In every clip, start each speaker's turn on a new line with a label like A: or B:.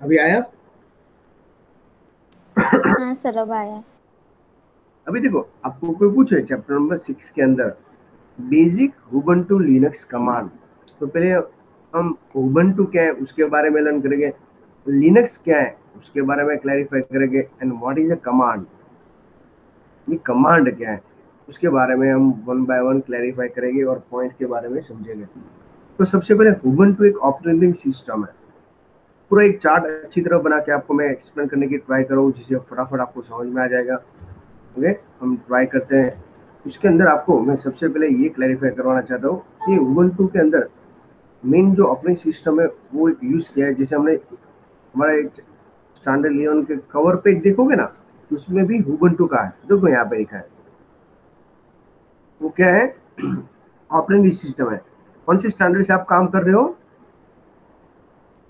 A: अभी आया?
B: हाँ सर अब आया।
A: अभी देखो, आपको कोई पूछे चैप्टर नंबर 6 के अंदर बेसिक उबुंटू लिनक्स कमांड, तो पहले हम उबुंटू क्या है उसके बारे में लर्न करेंगे, लिनक्स क्या है उसके बारे में क्लैरिफाई करेंगे, and what is a command, ये कमांड क्या है उसके बारे में हम वन बाय वन क्लैरिफाई करेंगे और पॉइंट के बारे में समझेंगे। तो सबसे पहले उबुंटू एक ऑपरेटिंग सिस्टम है। पूरा एक चार्ट अच्छी तरह बना के आपको मैं एक्सप्लेन करने की ट्राई करूँ जिससे फटाफट आपको समझ में आ जाएगा। ओके, हम ट्राई करते हैं। उसके अंदर आपको मैं सबसे पहले ये क्लैरिफाई करवाना चाहता हूँ कि उबुंटू के अंदर मेन जो ऑपरेटिंग सिस्टम है वो एक यूज किया है। जैसे हमने हमारा एक स्टैंडर्ड 11 के कवर पे देखोगे ना, उसमें भी उबुंटू का है, देखो यहाँ पे लिखा है। वो क्या है? ऑपरेटिंग सिस्टम है। कौन से स्टैंडर्ड से आप काम कर रहे हो?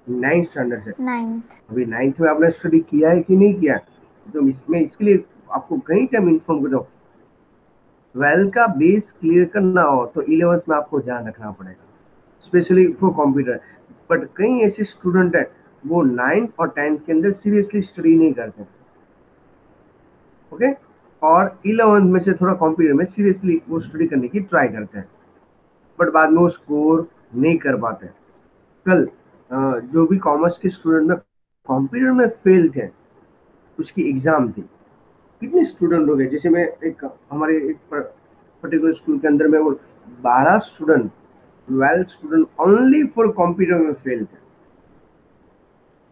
A: 9th स्टैंडर्ड से।
B: 9th।
A: अभी 9th में आपने स्टडी किया है कि नहीं किया? तो इसमें इसके लिए आपको कई टाइम इन्फॉर्म कर दो। 12 का बेस क्लियर करना हो तो 11th में आपको ध्यान रखना पड़ेगा, स्पेशली फॉर कंप्यूटर। बट कई ऐसे स्टूडेंट है वो 9th और 10th के अंदर सीरियसली स्टडी नहीं करते। ओके, और 11th में से थोड़ा कंप्यूटर में सीरियसली वो स्टडी करने की ट्राई करते हैं, बट बाद में वो स्कोर नहीं कर पाते। कल जो भी कॉमर्स के स्टूडेंट में कंप्यूटर में फेल थे, उसकी एग्जाम थी। कितने स्टूडेंट हो गए? जैसे मैं एक हमारे एक पर्टिकुलर स्कूल के अंदर में वो 12 student, 12 student only for computer में फेल थे,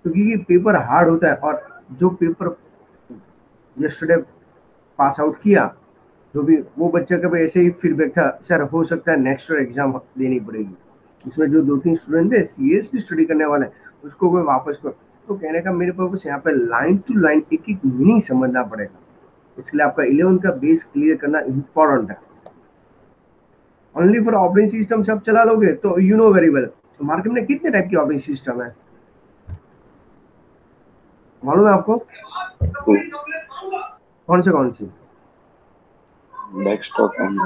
A: क्योंकि ये पेपर हार्ड होता है। और जो पेपर यस्टरडे पास आउट किया, जो भी वो बच्चा का भी ऐसे ही फीडबैक था, सर हो सकता है नेक्स्ट ईयर एग्जाम देनी पड़ेगी। इसमें जो 2-3 स्टूडेंट थे सीरियसली स्टडी करने वाले, उसको कोई वापस कर। तो कहने का मेरे पर्पस यहाँ पे लाइन टू लाइन एक एक मीनिंग समझना पड़ेगा। इसके लिए आपका 11 का बेस क्लियर करना इम्पोर्टेंट है। ओनली फॉर ऑपरेटिंग सिस्टम से आप चला लोगे तो यू नो वेरी वेल, तो मार्केट में कितने टाइप की ऑपरेटिंग सिस्टम है मालूम है आपको? कौन से कौन सी
C: डेस्कटॉप एंड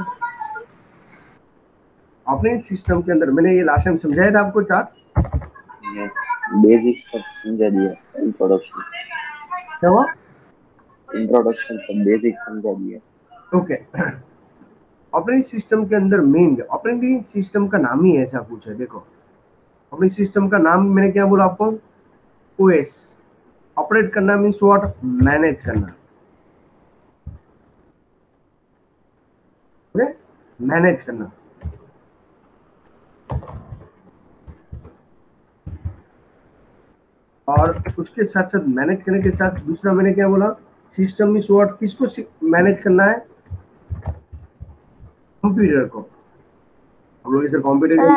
A: ऑपरेटिंग सिस्टम के अंदर मैंने ये लास्ट टाइम समझाया था आपको चार्ट?
C: बेसिक सब समझा दिया। इंट्रोडक्शन
A: क्या हुआ?
C: इंट्रोडक्शन सब बेसिक समझा दिया।
A: ओके, ऑपरेटिंग सिस्टम के अंदर मेन ऑपरेटिंग सिस्टम का नाम ही ऐसा कुछ है। देखो, ऑपरेटिंग सिस्टम का नाम मैंने क्या बोला आपको? ओएस। ऑपरेट करना मीन्स व्हाट? मैनेज करना। मैनेज करना। और उसके साथ साथ मैनेज करने के साथ दूसरा मैंने क्या बोला? System means what? किसको मैनेज करना है? कंप्यूटर को। हम लोग इसे कंप्यूटर
B: सर
A: के,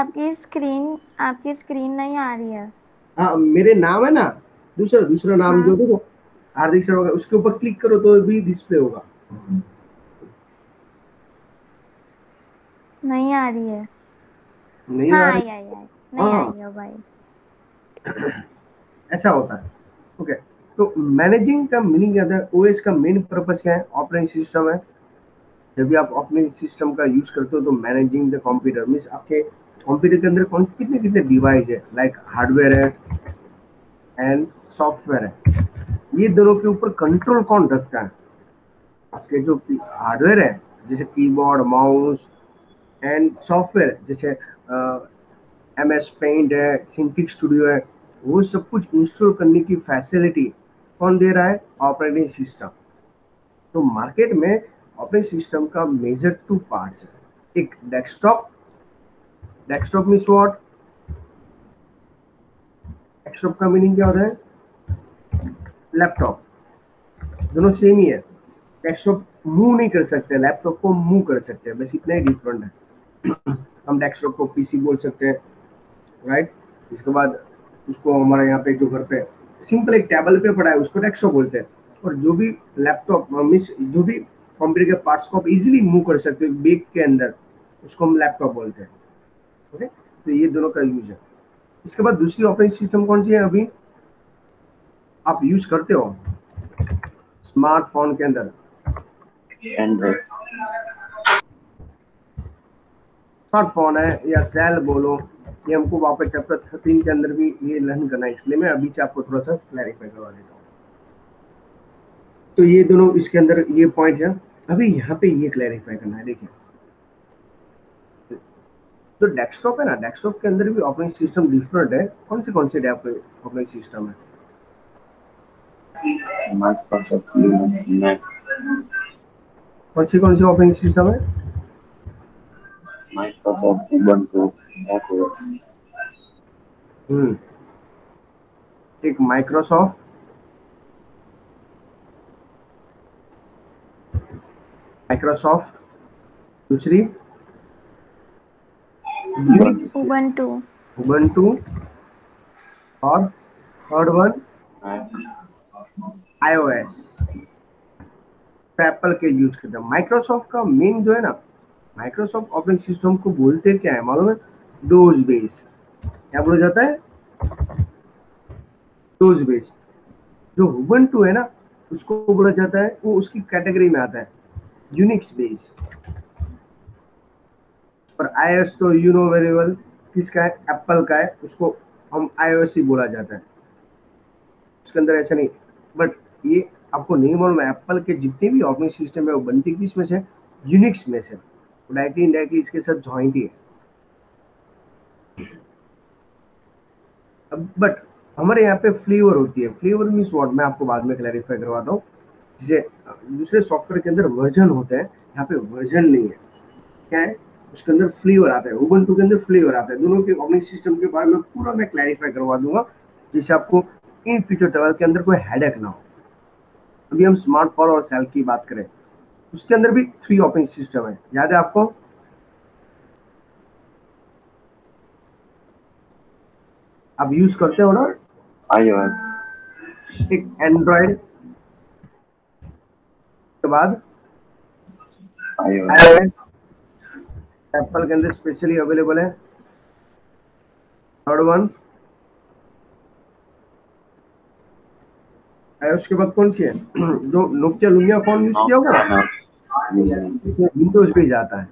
B: आपकी स्क्रीन नहीं आ रही है।
A: हाँ मेरे नाम है ना, दूसरा दूसरा नाम जो
B: हाँ
A: देखो हार्दिक सर होगा, उसके ऊपर क्लिक करो तो भी डिस्प्ले होगा।
B: नहीं आ रही है।
A: नहीं
B: हाँ
A: आ
B: आई
A: रही?
B: आई आई, नहीं
A: हाँ,
B: आई अब आई।
A: ऐसा होता है। ओके, तो मैनेजिंग का मीनिंग क्या है? ओएस का मेन पर्पस क्या है? ऑपरेटिंग सिस्टम है। जब भी आप अपने सिस्टम का यूज करते हो तो मैनेजिंग द कंप्यूटर मीन्स आपके कंप्यूटर के अंदर कौन कितने कितने डिवाइस है, लाइक हार्डवेयर है एंड सॉफ्टवेयर है। ये दोनों के ऊपर कंट्रोल कौन रखता है? आपके जो हार्डवेयर है, जैसे कीबोर्ड माउस, एंड सॉफ्टवेयर जैसे एमएस पेंट है, सिंथिक स्टूडियो है, वो सब कुछ इंस्टॉल करने की फैसिलिटी कौन दे रहा है? Operating system. तो मार्केट में ऑपरेटिंग सिस्टम का मेजर 2 पार्ट्स है। एक desktop, desktop means what? Desktop का मीनिंग क्या होता है? लैपटॉप। दोनों सेम ही है। डेस्कटॉप मूव नहीं कर सकते, लैपटॉप को मूव कर सकते हैं, बस इतना ही डिफरेंट है। हम डेस्कटॉप को पीसी बोल सकते हैं, राइट? इसके बाद उसको हमारे यहाँ पे जो घर पे सिंपल एक टेबल पे पड़ा है उसको डेस्कटॉप बोलते हैं। और जो भी लैपटॉप मीन्स जो भी कंप्यूटर के पार्ट्स को आप इजीली मूव कर सकते हो बैग के अंदर, उसको हम लैपटॉप बोलते हैं। ओके, तो ये दोनों का यूज है। इसके बाद दूसरी ऑपरेटिंग सिस्टम कौन सी है अभी आप यूज करते हो स्मार्टफोन के अंदर?
C: एंड्रॉइड
A: स्मार्टफोन है या सेल बोलो ये हमको वापस चैप्टर 13 के अंदर भी ये लर्न करना है, इसलिए मैं अभी से आपको थोड़ा सा क्लैरिफाई करवा देता हूँ। तो ये दोनों इसके अंदर ये पॉइंट है, अभी यहाँ पे ये क्लैरिफाई करना है। देखिए तो डेस्कटॉप है ना, डेस्कटॉप के अंदर भी ऑपरेटिंग सिस्टम डिफरेंट है। कौन से ऑपरेटिंग सिस्टम है?
C: माइक्रोसॉफ्ट लिनक्स, मैक,
A: कौन सी ऑपरेटिंग सिस्टम है?
C: माइक्रोसॉफ्ट उबंटू, एप्पल,
A: एक माइक्रोसॉफ्ट, दूसरी
B: उबंटू,
A: उबंटू, और थर्ड वन iOS। एप्पल के यूज करते हैं। माइक्रोसॉफ्ट का मेन जो है ना, माइक्रोसॉफ्ट ऑपरेटिंग सिस्टम को बोलते क्या है मालूम है? Dose base. क्या बोला जाता है? Dose base. जो उबंटू है ना, उसको बोला जाता है, वो उसकी कैटेगरी में आता है यूनिक्स बेस। और iOS तो यू नो वेरी वेल किसका है? एप्पल का है, उसको हम iOS ही बोला जाता है, उसके अंदर ऐसा नहीं। बट ये आपको नहीं मालूम है, एप्पल के जितने भी ऑपरेटिंग सिस्टम है वो बनती किस में से? यूनिक्स में से। डायरेक्टली इनडायरेक्टली इसके साथ जॉइंट ही है। बट हमारे यहाँ पे फ्लेवर होती है। फ्लेवर मीन्स व्हाट, मैं आपको बाद में क्लैरिफाई करवाता हूँ। जैसे दूसरे सॉफ्टवेयर के अंदर वर्जन होते हैं, यहाँ पे वर्जन नहीं है। क्या है? उसके अंदर फ्लेवर आता है। उबंटू के अंदर फ्लेवर आता है। दोनों के ऑपरेटिंग सिस्टम के बारे में पूरा मैं क्लैरिफाई करवा दूंगा, जिससे आपको इन फ्यूचर ट्रैवल के अंदर कोई हेडेक ना हो। अभी हम स्मार्ट फोन और सेल की बात करें, उसके अंदर भी 3 ऑपरेटिंग सिस्टम है, याद है आपको? आप यूज करते हो ना?
C: iOS,
A: एक एंड्रॉइड के बाद
C: iOS,
A: iOS एप्पल के अंदर स्पेशली अवेलेबल है। थर्ड वन iOS के बाद कौन सी है? जो नोकिया लुमिया फोन यूज किया होगा ना, विंडोज पे जाता है।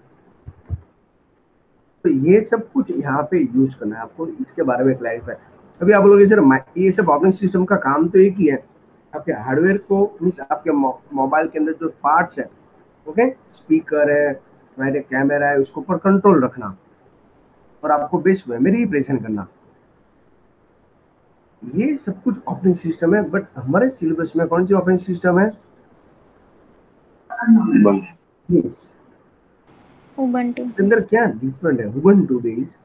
A: तो ये सब कुछ यहाँ पे यूज करना है आपको, इसके बारे में क्लैरिफाई। अभी आप बोलोगे सर ये सब ऑपरेटिंग सिस्टम का काम तो एक ही है, आपके हार्डवेयर को मीन्स आपके मोबाइल के अंदर जो पार्ट्स है, ओके, स्पीकर है, राइट, कैमरा है, उसके ऊपर कंट्रोल रखना और आपको बेस मेमोरी प्रेजेंट करना, ये सब कुछ ऑपरेटिंग सिस्टम है। बट हमारे सिलेबस में कौन सी ऑपरेटिंग सिस्टम है?
B: उबंटू।
A: उसके अंदर क्या डिफरेंट है? उबंटू बेस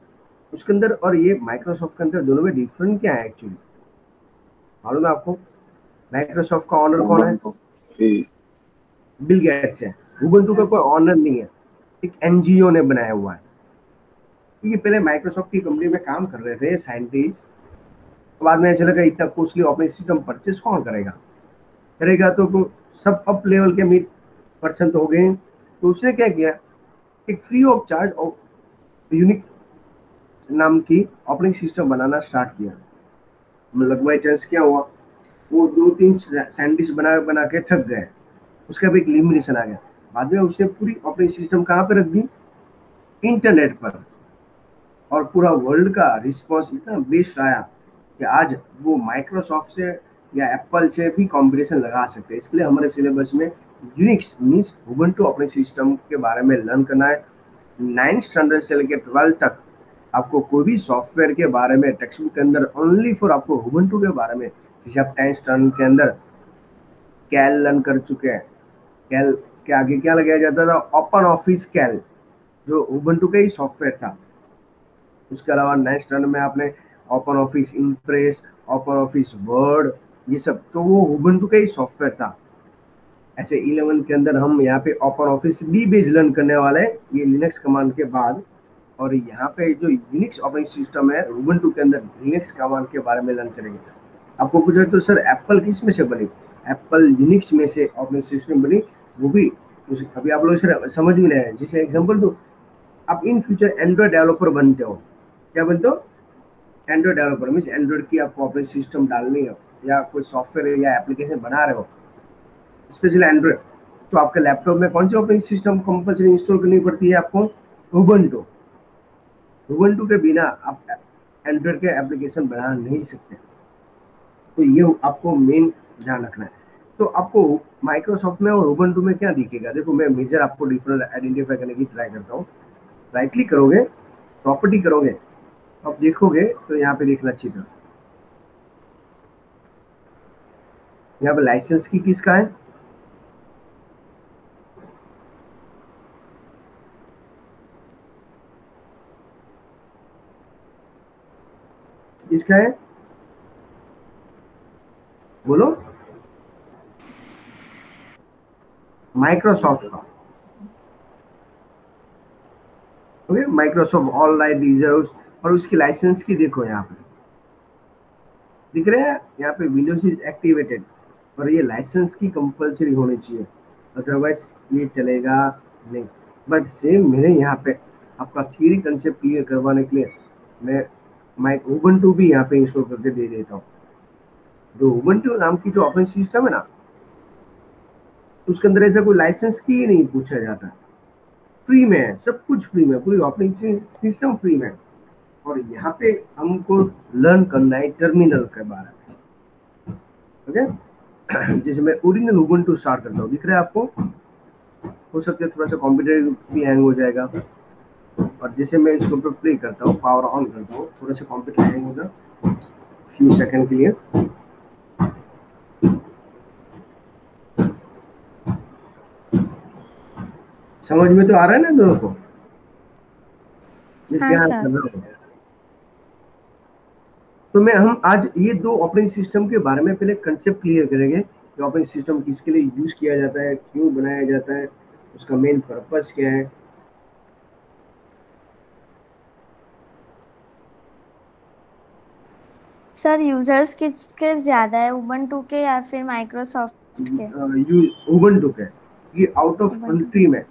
A: उसके अंदर और ये माइक्रोसॉफ्ट के अंदर दोनों में डिफरेंट क्या है एक्चुअली मालूम है आपको? माइक्रोसॉफ्ट का ऑनर कौन है? बिल गेट्स है। उबंटू का कोई ऑनर नहीं है, एक एनजीओ ने बनाया हुआ है। ये पहले माइक्रोसॉफ्ट की कंपनी में काम कर रहे थे साइंटिस्ट, बाद में ऐसा लगा इतना कॉस्टली ऑपरेटिंग सिस्टम परचेस कौन करेगा तो सब अप लेवल के मिड पर्सन तो हो गए। तो उसने क्या किया, एक फ्री ऑफ चार्ज यूनिक नाम की ऑपरेटिंग सिस्टम बनाना स्टार्ट किया। मतलब बाई चांस क्या हुआ, वो 2-3 साइंटिस्ट बना के थक गए, उसका भी एक लिमिटेशन आ गया। बाद में उसने पूरी ऑपरेटिंग सिस्टम कहाँ पे रख दी? इंटरनेट पर। और पूरा वर्ल्ड का रिस्पॉन्स इतना बेस्ट आया कि आज वो माइक्रोसॉफ्ट से या एप्पल से भी कॉम्पिटिशन लगा सकते हैं। इसके लिए हमारे सिलेबस में Unix means Ubuntu operating system के बारे में लर्न करना है। 9th स्टैंडर्ड से लेकर 12th तक आपको कोई भी सॉफ्टवेयर के बारे में टेक्स्ट बुक के अंदर ओनली फॉर आपको उबंटू के बारे में, जैसे आप 10th स्टैंडर्ड के अंदर कैल लर्न कर चुके हैं। कैल के आगे क्या लगाया जाता था? ओपन ऑफिस कैल, जो उबंटू का ही सॉफ्टवेयर था। उसके अलावा 9th स्टैंडर्ड में आपने open office Impress, open office word, ये सब तो वो उबंटू का ही सॉफ्टवेयर था। ऐसे 11 के अंदर हम यहाँ पे open office D base learn करने वाले हैं, ये लिनक्स कमांड के बाद। और यहाँ पे जो यूनिक्स ऑपरेटिंग सिस्टम है उबंटू के अंदर लिनक्स कमांड के बारे में लर्न करेंगे। आपको पूछा तो सर एप्पल किस में से बनी? एप्पल यूनिक्स में से ऑपरेटिंग सिस्टम बनी, वो भी अभी आप लोग सर समझ में नहीं आए। जैसे एग्जाम्पल दो, आप इन फ्यूचर एंड्रॉइड डेवलपर बनते हो, क्या बनते हो? एंड्रॉइड डेवलपर मीन्स एंड्रॉइड की आपको ऑपरेटिंग सिस्टम डालनी हो या कोई सॉफ्टवेयर या एप्लीकेशन बना रहे हो, स्पेशली एंड्रॉइड, तो आपके लैपटॉप में कौन सी ऑपरेटिंग सिस्टम कंपल्सरी इंस्टॉल करनी पड़ती है आपको? उबंटू। उबंटू के बिना आप एंड्रॉइड के एप्लीकेशन बना नहीं सकते। तो ये आपको मेन ध्यान रखना है। तो आपको माइक्रोसॉफ्ट में और उबंटू में क्या दिखेगा, देखो मैं मेजर आपको डिफरेंस आइडेंटिफाई करने की ट्राई करता हूँ। राइट क्लिक करोगे, प्रॉपर्टी करोगे, आप देखोगे तो यहाँ पे देखना अच्छी तरह, यहाँ पे लाइसेंस की किसका है, किसका है बोलो, माइक्रोसॉफ्ट का। Okay, Microsoft all right reserves, और उसकी लाइसेंस की देखो यहाँ पे दिख रहे हैं, यहाँ पे विंडोज इज एक्टिवेटेड, और ये लाइसेंस की कंपलसरी होनी चाहिए, अदरवाइज ये चलेगा नहीं। बट सेम मेरे यहाँ पे आपका थ्योरी कंसेप्ट क्लियर करवाने के लिए मैं माई उबंटू भी यहाँ पे इंस्टॉल करके दे देता हूँ। जो उबंटू नाम की जो ऑपरेटिंग सिस्टम है ना, उसके अंदर ऐसा कोई लाइसेंस की ही नहीं पूछा जाता, फ्री में है, सब कुछ फ्री में, पूरी ऑपरेटिंग सिस्टम फ्री में। और यहाँ पे हमको लर्न करना है टर्मिनल के बारे में। ओके, जैसे मैं ओरिजिनल उबंटू स्टार्ट करता हूँ, दिख रहा है आपको, हो सकता है थोड़ा सा कंप्यूटर भी हैंग हो जाएगा। और जैसे मैं इसको प्ले करता हूँ, पावर ऑन करता हूँ, थोड़ा सा कंप्यूटर हैंग होगा फ्यू सेकंड के लिए। समझ में तो आ रहा है ना दोनों को, ये
B: हाँ
A: क्या
B: सर।
A: कर रहा हूँ। तो मैं हम आज ये दो ऑपरेटिंग सिस्टम के बारे में पहले कंसेप्ट क्लियर करेंगे कि ऑपरेटिंग सिस्टम किसके लिए यूज किया जाता है, क्यों बनाया जाता है, उसका मेन पर्पस क्या है।
B: सर यूजर्स किसके ज्यादा है, उबंटू के या फिर माइक्रोसॉफ्ट के?
A: उबंटू के, ये आउट ऑफ
B: उबंटू।
A: कंट्री में,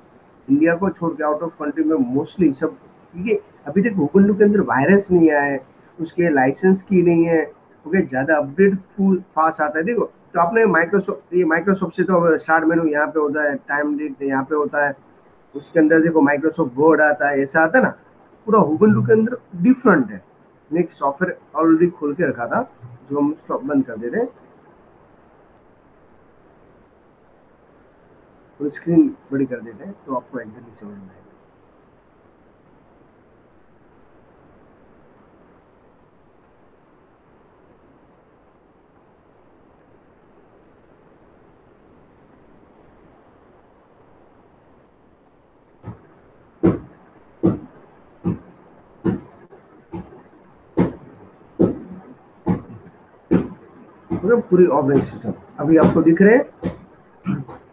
A: इंडिया को छोड़ के आउट ऑफ कंट्री में मोस्टली सब, क्योंकि अभी तक उबंटू के अंदर वायरस नहीं आया है, उसके लाइसेंस की नहीं है, ओके, ज्यादा अपडेट फुल फास्ट आता है। देखो, तो आपने माइक्रोसॉफ्ट, ये माइक्रोसॉफ्ट से तो स्टार्ट मेनू यहाँ पे होता है, टाइम डेट यहाँ पे होता है, उसके अंदर देखो माइक्रोसॉफ्ट वर्ड आता है, ऐसा आता है ना। पूरा उबंटू के अंदर डिफरेंट है। मैंने एक सॉफ्टवेयर ऑलरेडी खोल के रखा था, जो हम स्टॉप बंद कर देते हैं, फुल स्क्रीन बड़ी कर देते हैं, तो आपको एग्जैक्टली समझ में आएगा। मतलब पूरी ऑपरेटिंग सिस्टम अभी आपको दिख रहे हैं,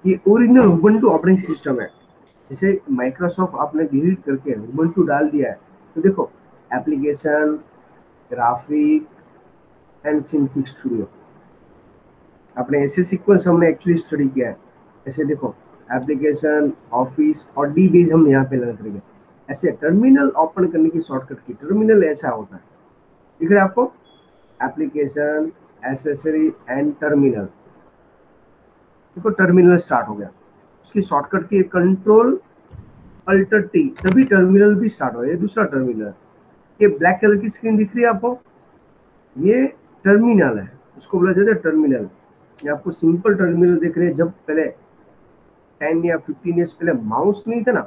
A: ये ओरिजिनल उबंटू ऑपरेटिंग सिस्टम है। जैसे माइक्रोसॉफ्ट आपने डिलीट करके उबंटू डाल दिया है, तो देखो एप्लीकेशन, ग्राफिक एंड सिंफिक स्टूडियो, अपने ऐसे सीक्वेंस हमने एक्चुअली स्टडी किया है। ऐसे देखो, एप्लीकेशन, ऑफिस और डी बेस हम यहाँ पे लर्न करेंगे। ऐसे टर्मिनल ओपन करने की शॉर्टकट की, टर्मिनल ऐसा होता है, दिख रहा है आपको, एप्लीकेशन, एसेसरी एंड टर्मिनल। देखो टर्मिनल स्टार्ट हो गया, उसकी शॉर्टकट की कंट्रोल अल्टर टी, तभी टर्मिनल भी स्टार्ट हो गया। ये दूसरा टर्मिनल, ये ब्लैक कलर की स्क्रीन दिख रही है आपको, ये टर्मिनल है, उसको बोला जाता है टर्मिनल। ये आपको सिंपल टर्मिनल दिख रहे हैं। जब पहले 10 या 15 ईयर्स पहले माउस नहीं था ना,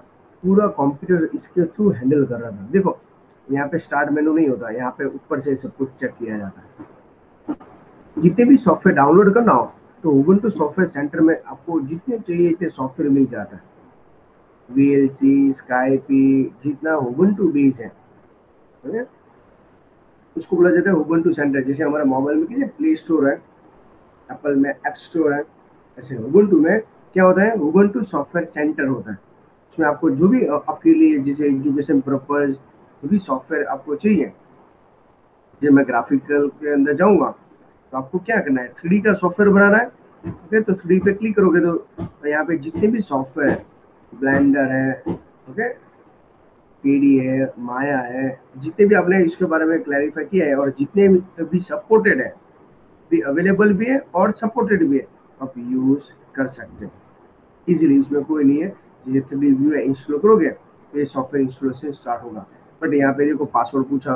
A: पूरा कंप्यूटर इसके थ्रू हैंडल कर रहा था। देखो यहाँ पे स्टार्ट मेनू नहीं होता, यहाँ पे ऊपर से सब कुछ चेक किया जाता है। जितने भी सॉफ्टवेयर डाउनलोड करना हो तो उबंटू सॉफ्टवेयर सेंटर में आपको जितने चाहिए इतने सॉफ्टवेयर मिल जाता है। वीएलसी, स्काईपी, जितना उबंटू बेस है, okay? उसको बोला जाता है उबंटू सेंटर। जैसे हमारा मोबाइल में क्या प्ले स्टोर है, एप्पल में ऐप स्टोर है, ऐसे उबंटू में क्या होता है, उबंटू सॉफ्टवेयर सेंटर होता है। उसमें आपको जो भी आपके लिए, जैसे एजुकेशन पर्पज, जो भी सॉफ्टवेयर आपको चाहिए, जब मैं ग्राफिकल के अंदर जाऊंगा तो आपको क्या करना है, 3D का सॉफ्टवेयर बनाना है, ओके, तो 3D पे क्लिक करोगे तो यहाँ पे जितने भी सॉफ्टवेयर है, ब्लेंडर है, ओके, पीडी है, माया है, जितने भी आपने इसके बारे में क्लैरिफाई किया है, और जितने भी सपोर्टेड है, भी अवेलेबल भी है और सपोर्टेड भी है, आप यूज कर सकते हैं इजीली, उसमें कोई नहीं है। जैसे 3D व्यू इंस्टॉल करोगे तो ये सॉफ्टवेयर इंस्टॉलेशन स्टार्ट होगा। बट यहाँ पे देखो पासवर्ड पूछा,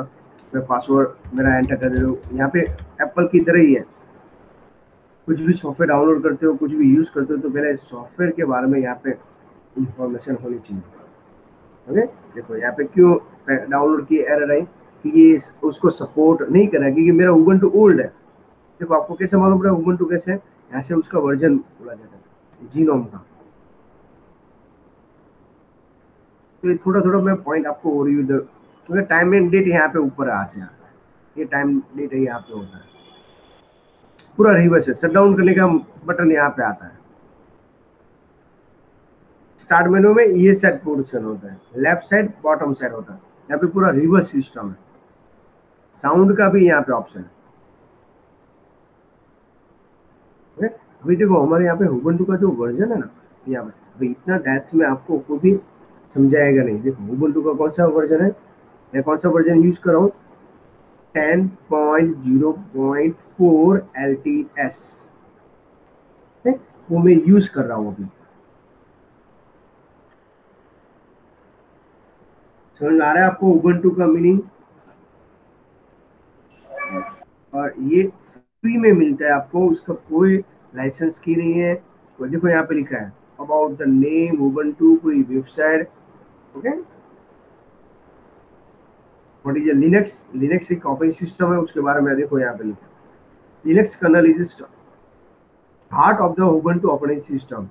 A: मैं पासवर्ड मेरा एंटर कर दे रहा हूँ। यहाँ पे एप्पल की तरह ही है, कुछ भी सॉफ्टवेयर डाउनलोड करते हो, कुछ भी यूज करते हो, तो पहले सॉफ्टवेयर के बारे में यहाँ पे इंफॉर्मेशन होनी चाहिए। ओके, देखो यहाँ पे क्यों डाउनलोड की एरर आई, कि ये उसको सपोर्ट नहीं कर रहा है, क्योंकि मेरा उबंटू ओल्ड है। देखो आपको कैसे मालूम पड़ा उबंटू कैसे है, यहाँ से उसका वर्जन बोला जाता है जीनोम का। तो ये थोड़ा थोड़ा मैं पॉइंट आपको रिव्यू दे, क्योंकि टाइम एंड डेट यहाँ पे ऊपर आ से आता है, ये टाइम डेट यहाँ पे होता है, पूरा रिवर्स है। शट डाउन करने का बटन यहाँ पे आता है, स्टार्ट मेनू में ये सेट पोर्शन होता है, लेफ्ट साइड बॉटम साइड होता है, यहाँ पे पूरा रिवर्स सिस्टम है। साउंड का भी यहाँ पे ऑप्शन है। अभी देखो हमारे यहाँ पे उबंटू का जो वर्जन है ना, यहाँ पे अभी इतना डेप्थ में आपको कोई भी समझाएगा नहीं। देखो उबंटू का कौन सा वर्जन है, मैं कौन सा वर्जन यूज कर रहा हूँ, 10.0.4 LTS, वो मैं यूज कर रहा हूँ अभी। समझ में आ रहा है आपको उबंटू का मीनिंग? और ये फ्री में मिलता है आपको, उसका कोई लाइसेंस की नहीं है। तो देखो यहाँ पे लिखा है अबाउट द नेम उबंटू, पूरी website. Okay, what is Linux, Linux एक ऑपरेटिंग सिस्टम है, उसके बारे में देखो यहाँ पे लिखा है Linux kernel is heart of the Ubuntu operating system,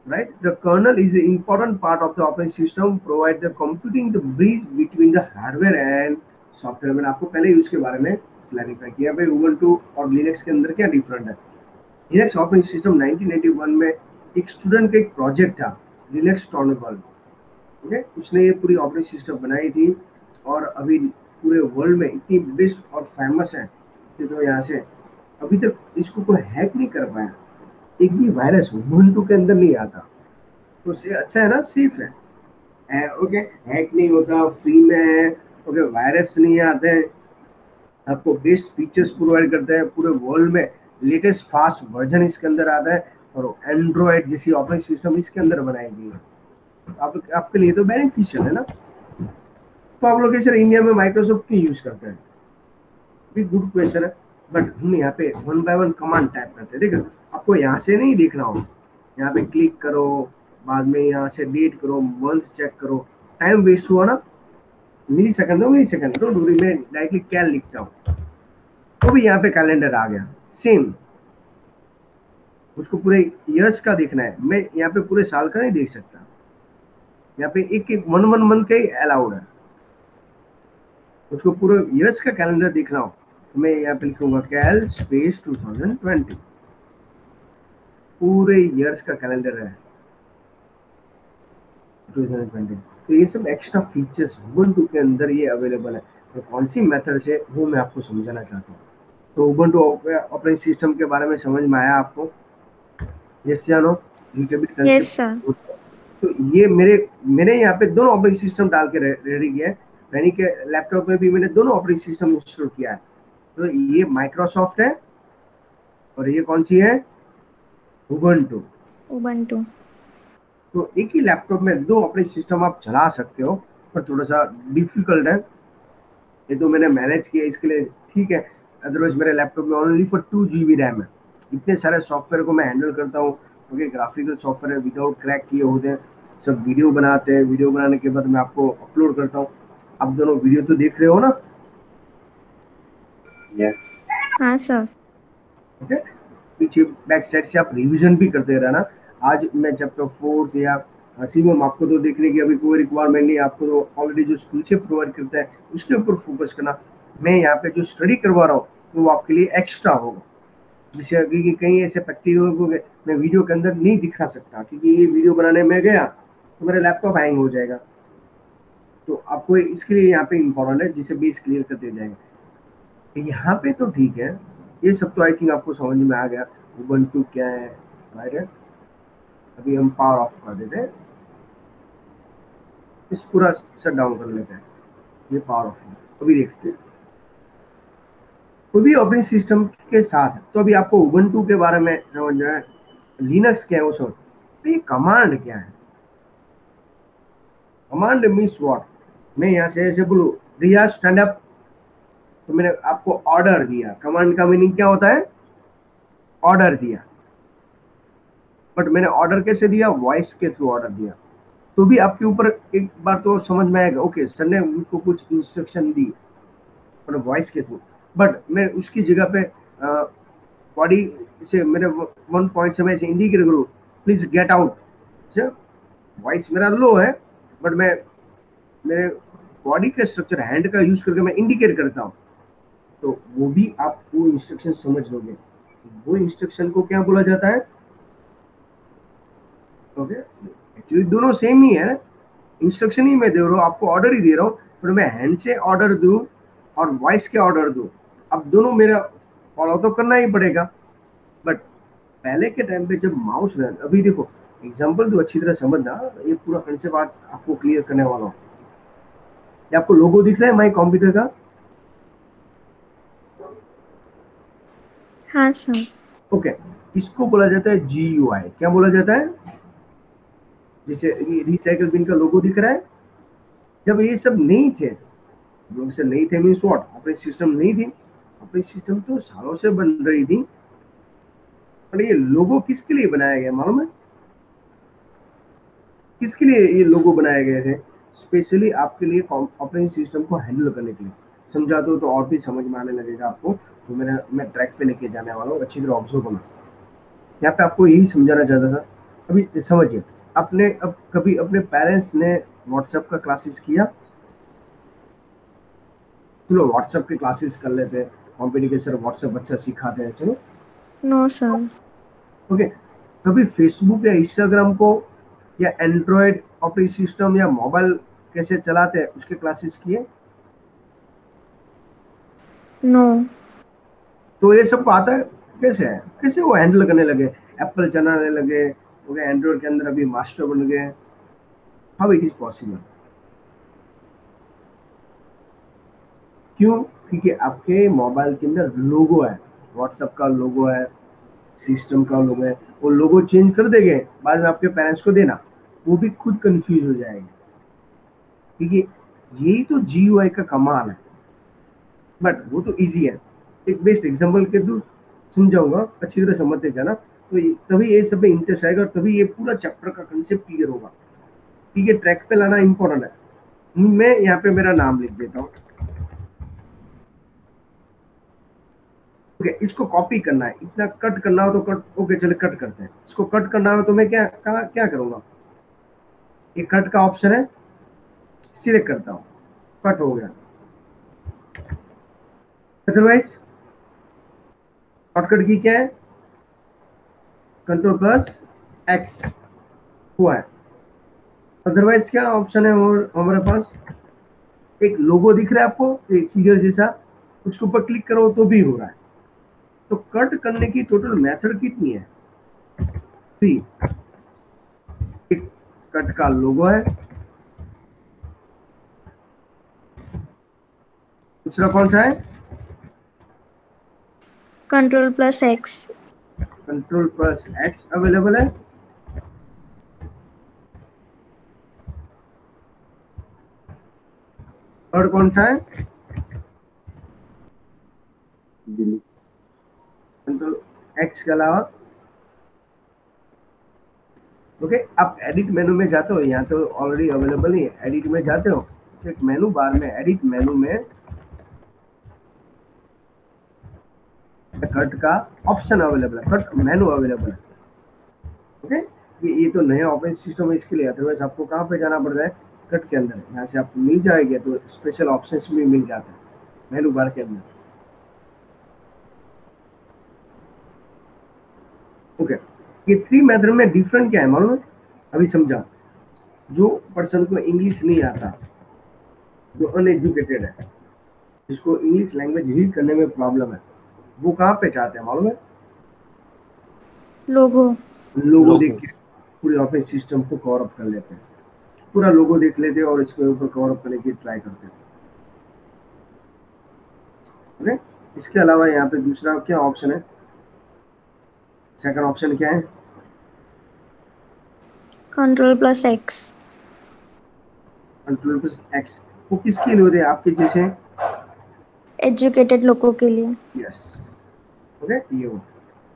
A: right? The kernel is an important part of the operating system, provide the computing the bridge between the hardware and software। मैंने आपको पहले ही उसके बारे में क्लैरिफाई किया भाई Ubuntu और Linux के अंदर क्या डिफरेंट है। Linux ऑपरेटिंग सिस्टम 1981 में एक स्टूडेंट का एक प्रोजेक्ट था, लिनक्स टॉर्नेबल। ओके, उसने ये पूरी ऑपरेटिंग सिस्टम बनाई थी, और अभी पूरे वर्ल्ड में इतनी बेस्ट और फेमस है कि तो यहाँ से अभी तक इसको कोई हैक नहीं कर पाया, एक भी वायरस उबुंटू के अंदर नहीं आता। तो उससे अच्छा है ना, सेफ है। ओके, हैक नहीं होता, फ्री में है। ओके, वायरस नहीं आते हैं, आपको बेस्ट फीचर्स प्रोवाइड करते हैं, पूरे वर्ल्ड में लेटेस्ट फास्ट वर्जन इसके अंदर आता है, और एंड्रॉयड जैसी ऑपरेटिंग सिस्टम इसके अंदर बनाई गई है। आपके लिए तो बेनिफिशियल है ना। तो आप लोग सर इंडिया में माइक्रोसॉफ्ट की यूज करते हैं, भी गुड क्वेश्चन है, बट हम यहाँ पे one by one command type करते हैं। देखो आपको यहाँ से नहीं देखना हो, यहाँ पे क्लिक करो, बाद में यहाँ से डेट करो, मंथ चेक करो, टाइम वेस्ट हुआ ना। मिली सेकंड तो दूरी में डायरेक्टली क्या लिखता हूँ, तो भी यहाँ पे कैलेंडर आ गया सेम। उसको पूरे ईयर्स का देखना है, मैं यहाँ पे पूरे साल का नहीं देख सकता, यहाँ पे एक एक वन मंथ का ही अलाउड है। उसको पूरे ईयर्स का कैलेंडर देखना हो, मैं यहाँ पे लिखूंगा कैल स्पेस 2020, पूरे ईयर्स का कैलेंडर है 2020। तो ये सब एक्स्ट्रा फीचर्स उबंटू के अंदर ये अवेलेबल है। तो कौन सी मेथड से वो मैं आपको समझाना चाहता हूँ। तो उबंटू ऑपरेटिंग सिस्टम के बारे में समझ में आया आपको? यस या नो?
B: Yes sir.
A: तो ये मेरे यहाँ पे दोनों ऑपरेटिंग सिस्टम डाल के रेडी किया है। मैंने के लैपटॉप में भी मैंने दोनों ऑपरेटिंग सिस्टम इंस्टॉल किया है। तो ये माइक्रोसॉफ्ट है, और ये कौन सी है, उबंटू। तो एक ही लैपटॉप में दो ऑपरेटिंग सिस्टम आप चला सकते हो, पर थोड़ा सा डिफिकल्ट है। ये तो मैंने मैनेज किया इसके लिए, ठीक है। अदरवाइज मेरे लैपटॉप में ओनली फॉर 2 GB रैम है। इतने सारे सॉफ्टवेयर को मैं हैंडल करता हूँ, क्योंकि ग्राफिकल सॉफ्टवेयर विदाउट क्रैक किए होते हैं, सब वीडियो बनाते हैं। वीडियो बनाने के बाद मैं आपको अपलोड करता हूँ। आप दोनों वीडियो तो देख रहे हो ना?
B: हाँ सर।
A: ओके, पीछे बैक साइड से आप रिवीजन भी करते रहना। आज मैं चैप्टर 4 या सीमम आपको तो देखने की अभी कोई रिक्वायरमेंट नहीं, आपको तो ऑलरेडी जो स्कूल से प्रोवाइड करता है उसके ऊपर फोकस करना। मैं यहाँ पे जो स्टडी करवा रहा हूँ तो वो आपके लिए एक्स्ट्रा होगा, जिससे अभी कहीं ऐसे प्रैक्टिकल मैं वीडियो के अंदर नहीं दिखा सकता, क्योंकि ये वीडियो बनाने में गया तो मेरा लैपटॉप हैंग हो जाएगा। तो आपको इसके लिए यहाँ पे इम्पोर्टेंट है, जिसे बेस क्लियर करते जाएंगे। यहाँ पे तो ठीक है, ये सब तो आई थिंक आपको समझ में आ गया उबंटू क्या है, राइट। अभी हम पावर ऑफ कर देते हैं, इस पूरा शट डाउन कर लेते हैं। ये पावर ऑफ है। अभी देखते हैं कोई भी ऑपरेटिंग सिस्टम के साथ। तो अभी आपको उबंटू के बारे में समझना है, लिनक्स क्या है वो समझ। तो ये कमांड क्या है, कमांड मीन्स व्हाट, मैं यहाँ से ऐसे बोलूँ रिया स्टैंड अप, तो मैंने आपको ऑर्डर दिया। कमांड का मीनिंग क्या होता है? ऑर्डर दिया। बट मैंने ऑर्डर कैसे दिया? वॉइस के थ्रू ऑर्डर दिया। तो भी आपके ऊपर एक बार तो समझ में आएगा, ओके सर ने उनको कुछ इंस्ट्रक्शन दी और वॉइस के थ्रू, बट मैं उसकी जगह पे बॉडी से मेरे 1 पॉइंट से मैं ऐसे इंडिकेट करूँ, प्लीज गेट आउट। वॉइस मेरा लो है, बट मैं मेरे बॉडी का स्ट्रक्चर हैंड का यूज करके मैं इंडिकेट करता हूँ, तो वो भी आप वो इंस्ट्रक्शन समझ लोगे। वो इंस्ट्रक्शन को क्या बोला जाता है? ओके, एक्चुअली दोनों सेम ही है, इंस्ट्रक्शन ही मैं दे रहा हूँ, आपको ऑर्डर ही दे रहा हूँ, पर मैं हैंड से ऑर्डर दूं और वॉइस के ऑर्डर दूं, अब दोनों मेरा फॉलो तो करना ही पड़ेगा। बट पहले के टाइम पे जब माउस रहता, अभी देखो एग्जांपल तो अच्छी तरह समझना, ये पूरा कंसेप्ट आज आपको क्लियर करने वाला हूँ। ये आपको लोगो दिख रहा है माई कंप्यूटर का?
B: हाँ सर।
A: ओके, इसको बोला जाता है GUI। क्या बोला जाता है? जैसे ये रिसाइकल बिन का लोगो दिख रहा है, जब ये सब नहीं थे, लोग से नहीं थे मीन्स व्हाट, ऑपरेटिंग सिस्टम नहीं थी, ऑपरेटिंग सिस्टम तो सालों से बन रही थी, पर ये लोगो किसके लिए बनाया गया मालूम है? किसके लिए ये लोगो बनाए गए थे? स्पेशली आपके लिए, ऑपरेटिंग सिस्टम को हैंडल करने के लिए। समझा दो तो और भी समझ में आने लगेगा आपको, तो मैं ट्रैक पे लेके जाने वाला हूँ, अच्छी तरह ऑब्जर्व करना। यहाँ पे आपको यही समझाना चाहता था। अभी समझिए, अपने अब कभी अपने पेरेंट्स ने व्हाट्सएप का क्लासेस किया? चलो व्हाट्सएप के क्लासेस कर लेते हैं, कॉम्प्युनिकेशन व्हाट्सएप अच्छा सिखाते हैं, चलो।
B: No sir.
A: ओके, कभी फेसबुक या इंस्टाग्राम को या एंड्रॉयड ऑपरेटिंग सिस्टम या मोबाइल कैसे चलाते हैं उसके क्लासेस किए?
B: नो।
A: तो ये सब आता है कैसे है, कैसे वो हैंडल करने लगे, एप्पल चलाने लगे, ओके एंड्रॉयड के अंदर अभी मास्टर बन गए, हाउ इट इज पॉसिबल? क्यों? क्योंकि आपके मोबाइल के अंदर लोगो है, व्हाट्सएप का लोगो है, सिस्टम का लोगो है, वो लोगो चेंज कर देंगे बाद में आपके पेरेंट्स को देना, वो भी खुद कंफ्यूज हो जाएंगे। क्योंकि यही तो GUI का कमाल है, बट वो तो इजी है। एक बेस्ट एग्जांपल के थ्रू समझाऊंगा, अच्छी तरह समझते जाना, तो तभी ये सब में इंटरेस्ट आएगा और तभी ये पूरा चैप्टर का कंसेप्ट क्लियर होगा। ठीक है, ट्रैक पे लाना इंपॉर्टेंट है। मैं यहाँ पे मेरा नाम लिख देता हूँ। ओके, इसको कॉपी करना है, इतना कट करना हो तो कट, ओके चलो कट करते हैं। इसको कट करना हो तो मैं क्या करूंगा, ये कट का ऑप्शन है, सिलेक्ट करता हूँ, कट हो गया। अदरवाइज शॉर्टकट की क्या है? Ctrl+X हुआ है। अदरवाइज क्या ऑप्शन है और हमारे पास? एक लोगो दिख रहा है आपको, एक सीजर जैसा, उसके ऊपर क्लिक करो तो भी हो रहा है। तो कट करने की टोटल मेथड कितनी है? 3। एक कट का लोगो है, दूसरा कौन सा है?
B: Ctrl+X।
A: Ctrl+X अवेलेबल है। और कौन सा है?
C: डिलीट।
A: Ctrl+X के अलावा? ओके, आप एडिट मेनू में जाते हो, यहाँ तो ऑलरेडी अवेलेबल ही है, एडिट में जाते हो, एक मेनू बार में एडिट मेनू में कट का ऑप्शन अवेलेबल है, कट मेनू अवेलेबल है। ओके, ये तो नया ऑपरेटिंग सिस्टम है इसके लिए, अदरवाइज आपको कहाँ पे जाना पड़ रहा है? कट के अंदर। यहाँ से आपको मिल जाएगा, तो स्पेशल ऑप्शंस भी मिल जाते हैं मेनू बार के अंदर। ओके, ये 3 मेथड में डिफरेंट क्या है मालूम है? अभी समझा। जो पर्सन को इंग्लिश नहीं आता, जो अनएजुकेटेड है, जिसको इंग्लिश लैंग्वेज रीड करने में प्रॉब्लम है, वो कहाँ पे चाहते हैं मालूम है?
B: लोगो।
A: लोगो देख के पूरे ऑपरेटिंग सिस्टम को कवर अप कर लेते हैं, पूरा लोगो देख लेते हैं और इसके ऊपर कवर अप करने की ट्राई करते हैं। ओके, इसके अलावा यहाँ पे दूसरा क्या ऑप्शन है? सेकंड ऑप्शन क्या है?
B: Ctrl+X।
A: Ctrl+X। वो किसके लिए होते हैं? आपके जैसे
B: एजुकेटेड लोगों के लिए।
A: यस, ओके, ये हो।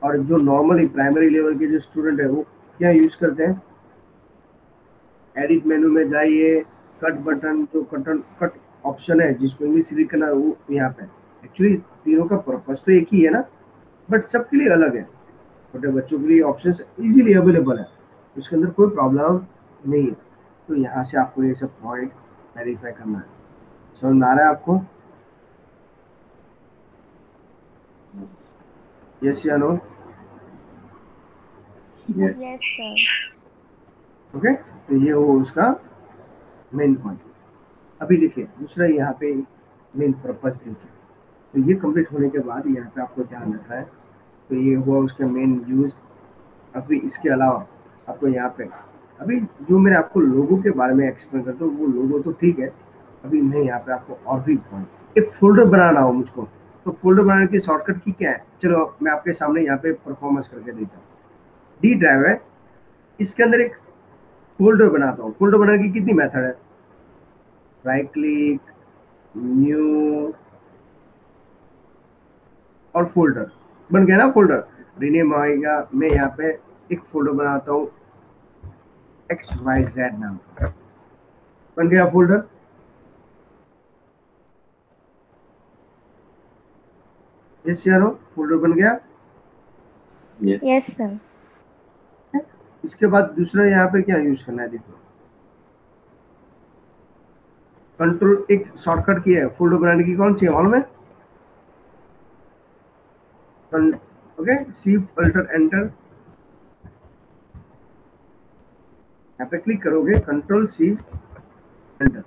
A: और जो नॉर्मली प्राइमरी लेवल के जो स्टूडेंट है वो क्या यूज करते हैं? एडिट मेनू में जाइए, कट बटन, जो कट ऑप्शन है जिसको इंग्लिश रीड करना है वो यहाँ पे। एक्चुअली तीनों का पर्पस तो एक ही है ना, बट सबके लिए अलग है। छोटे बच्चों के लिए ऑप्शन इजीली अवेलेबल है, उसके अंदर कोई प्रॉब्लम नहीं है। तो यहाँ से आपको ये सब पॉइंट वेरीफाई करना है। समझ में आ रहा है आपको? यस या no?
C: Yes.
B: Yes sir.
A: Okay, तो ये हो उसका मेन पॉइंट। अभी देखिए दूसरा यहाँ पे मेन पर्पस देखिए। तो ये कंप्लीट होने के बाद यहाँ पे आपको ध्यान रखना है। तो ये हुआ उसका मेन यूज। अभी इसके अलावा आपको यहाँ पे अभी जो मैंने आपको लोगों के बारे में एक्सप्लेन करता हूँ, वो लोगो तो ठीक है। अभी मैं यहाँ पे आपको और भी पॉइंट, एक फोल्डर बनाना हो मुझको, तो फोल्डर बनाने की शॉर्टकट की क्या है? चलो मैं आपके सामने यहाँ पे परफॉर्मेंस करके देता हूँ। डी ड्राइव है, इसके अंदर एक फोल्डर बनाता हूँ। फोल्डर बनाने की कितनी मेथड है? राइट क्लिक, न्यू और फोल्डर। बन गया ना फोल्डर। रीनेम आएगा, मैं यहाँ पे एक फोल्डर बनाता हूँ XYZ नाम का। बन गया फोल्डर। यस यारो, फोल्डर बन गया।
C: Yes.
B: Yes sir.
A: इसके बाद दूसरा यहाँ पे क्या यूज करना है? देखो कंट्रोल, एक शॉर्टकट की है फोल्डर बनाने की, कौन सी है मालूम है? ओके, शिफ्ट अल्टर एंटर, यहाँ पे क्लिक करोगे, कंट्रोल शिफ्ट एंटर।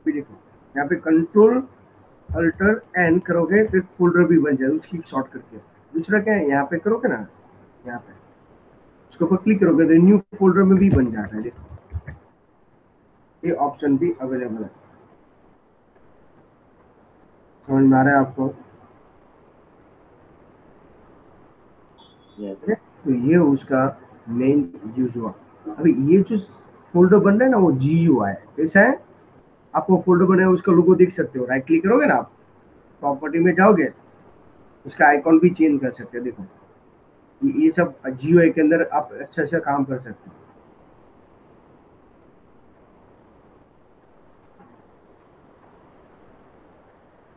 A: देखो यहाँ पे कंट्रोल अल्टर एन करोगे तो एक फोल्डर भी बन जाए, उसकी शॉर्टकट की। दूसरा क्या है, यहाँ पे करोगे ना, यहाँ पे उसके ऊपर क्लिक करोगे तो न्यू फोल्डर में भी बन जाता है। देखो ये ऑप्शन भी अवेलेबल है। समझ में आ रहा है आपको?
C: Yes.
A: तो ये उसका मेन यूज हुआ। अभी ये जो फोल्डर बन रहा है ना, वो GUI है। कैसा है? आपको फोल्डर बने उसका लोगो देख सकते हो। राइट क्लिक करोगे ना आप, प्रॉपर्टी में जाओगे, उसका आइकॉन भी चेंज कर सकते हो। देखो ये सब GUI के अंदर आप अच्छा काम कर सकते हो।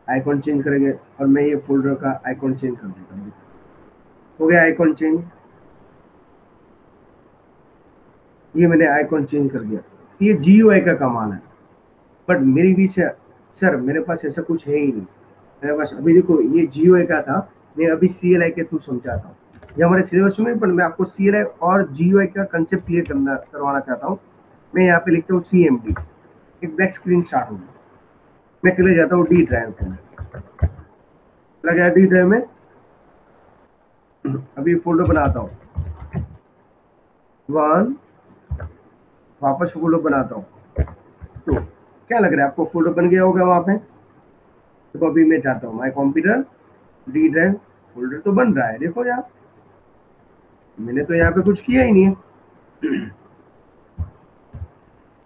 A: आइकॉन चेंज करेंगे, और मैं ये फोल्डर का आइकॉन चेंज कर देता हूँ। हो गया आइकॉन चेंज, ये मैंने आइकॉन चेंज कर दिया। ये GUI का कमाल है। बट मेरी भी सर मेरे पास ऐसा कुछ है ही नहीं मेरे पास। अभी देखो ये GUI का था, मैं अभी CLI के थ्रू समझाता हूँ। ये हमारे सिलेबस में, पर मैं आपको CLI और GUI का कंसेप्ट क्लियर करवाना चाहता हूँ। मैं यहाँ पे लिखता हूँ CMD, एक ब्लैक स्क्रीन स्टार्ट होगी। मैं चले जाता हूँ डी ड्राइव के अंदर, चला गया डी ड्राइव में। अभी फोल्डर बनाता हूँ, वापस फोल्डर बनाता हूँ। तो क्या लग रहा है आपको? फोल्डर बन गया होगा वहां पे। तो अभी मैं जाता हूँ my computer, D drive, folder तो बन रहा है। देखो यार, मैंने तो यहाँ पे कुछ किया ही नहीं है।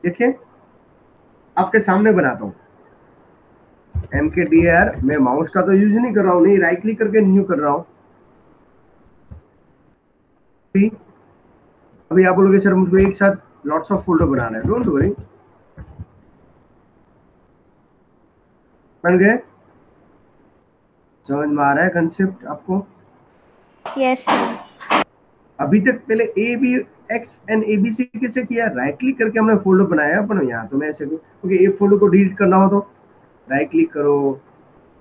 A: देखिए आपके सामने बनाता हूँ MKDR। मैं माउस का तो यूज नहीं कर रहा हूँ, नहीं, राइट क्लिक करके न्यू कर रहा हूँ। अभी आप बोलोगे सर मुझको एक साथ लॉट्स ऑफ फोल्डर बनाना है। डोंट वरी, बन गए। समझ में आ रहा है कंसेप्ट आपको?
B: Yes sir.
A: अभी तक पहले ABXNABC कैसे किया? राइट क्लिक करके हमने फोल्डर बनाया अपन। यहाँ तो मैं ऐसे क्योंकि एक फोल्डर को डिलीट करना हो तो राइट क्लिक करो,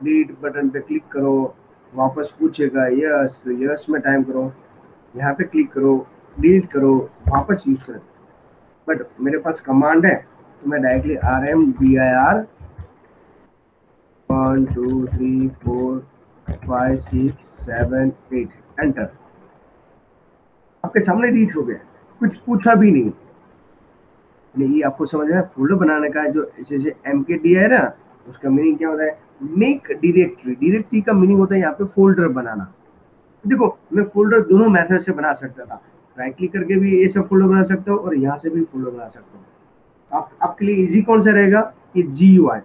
A: डिलीट बटन पे क्लिक करो, वापस पूछेगा यस, तो यस में टाइम करो, यहाँ पे क्लिक करो, डिलीट करो, वापस यूज करो। बट मेरे पास कमांड है, तो मैं डायरेक्टली RMDIR 1 2 3 4 5 6 7 8 एंटर। आपके सामने डिलीट हो गया, कुछ पूछा भी नहीं। ये आपको समझ में, फोल्डर बनाने का जो जैसे MKD है ना, उसका मीनिंग क्या होता है, मेक डायरेक्टरी। डायरेक्टरी का मीनिंग होता है यहाँ पे फोल्डर बनाना। देखो मैं फोल्डर दोनों मेथड से बना सकता था, राइट क्लिक करके भी ये सब फोल्डर बना सकता हूँ और यहाँ से भी फोल्डर बना सकता हूँ। आपके लिए इजी कौन सा रहेगा, ये GUI,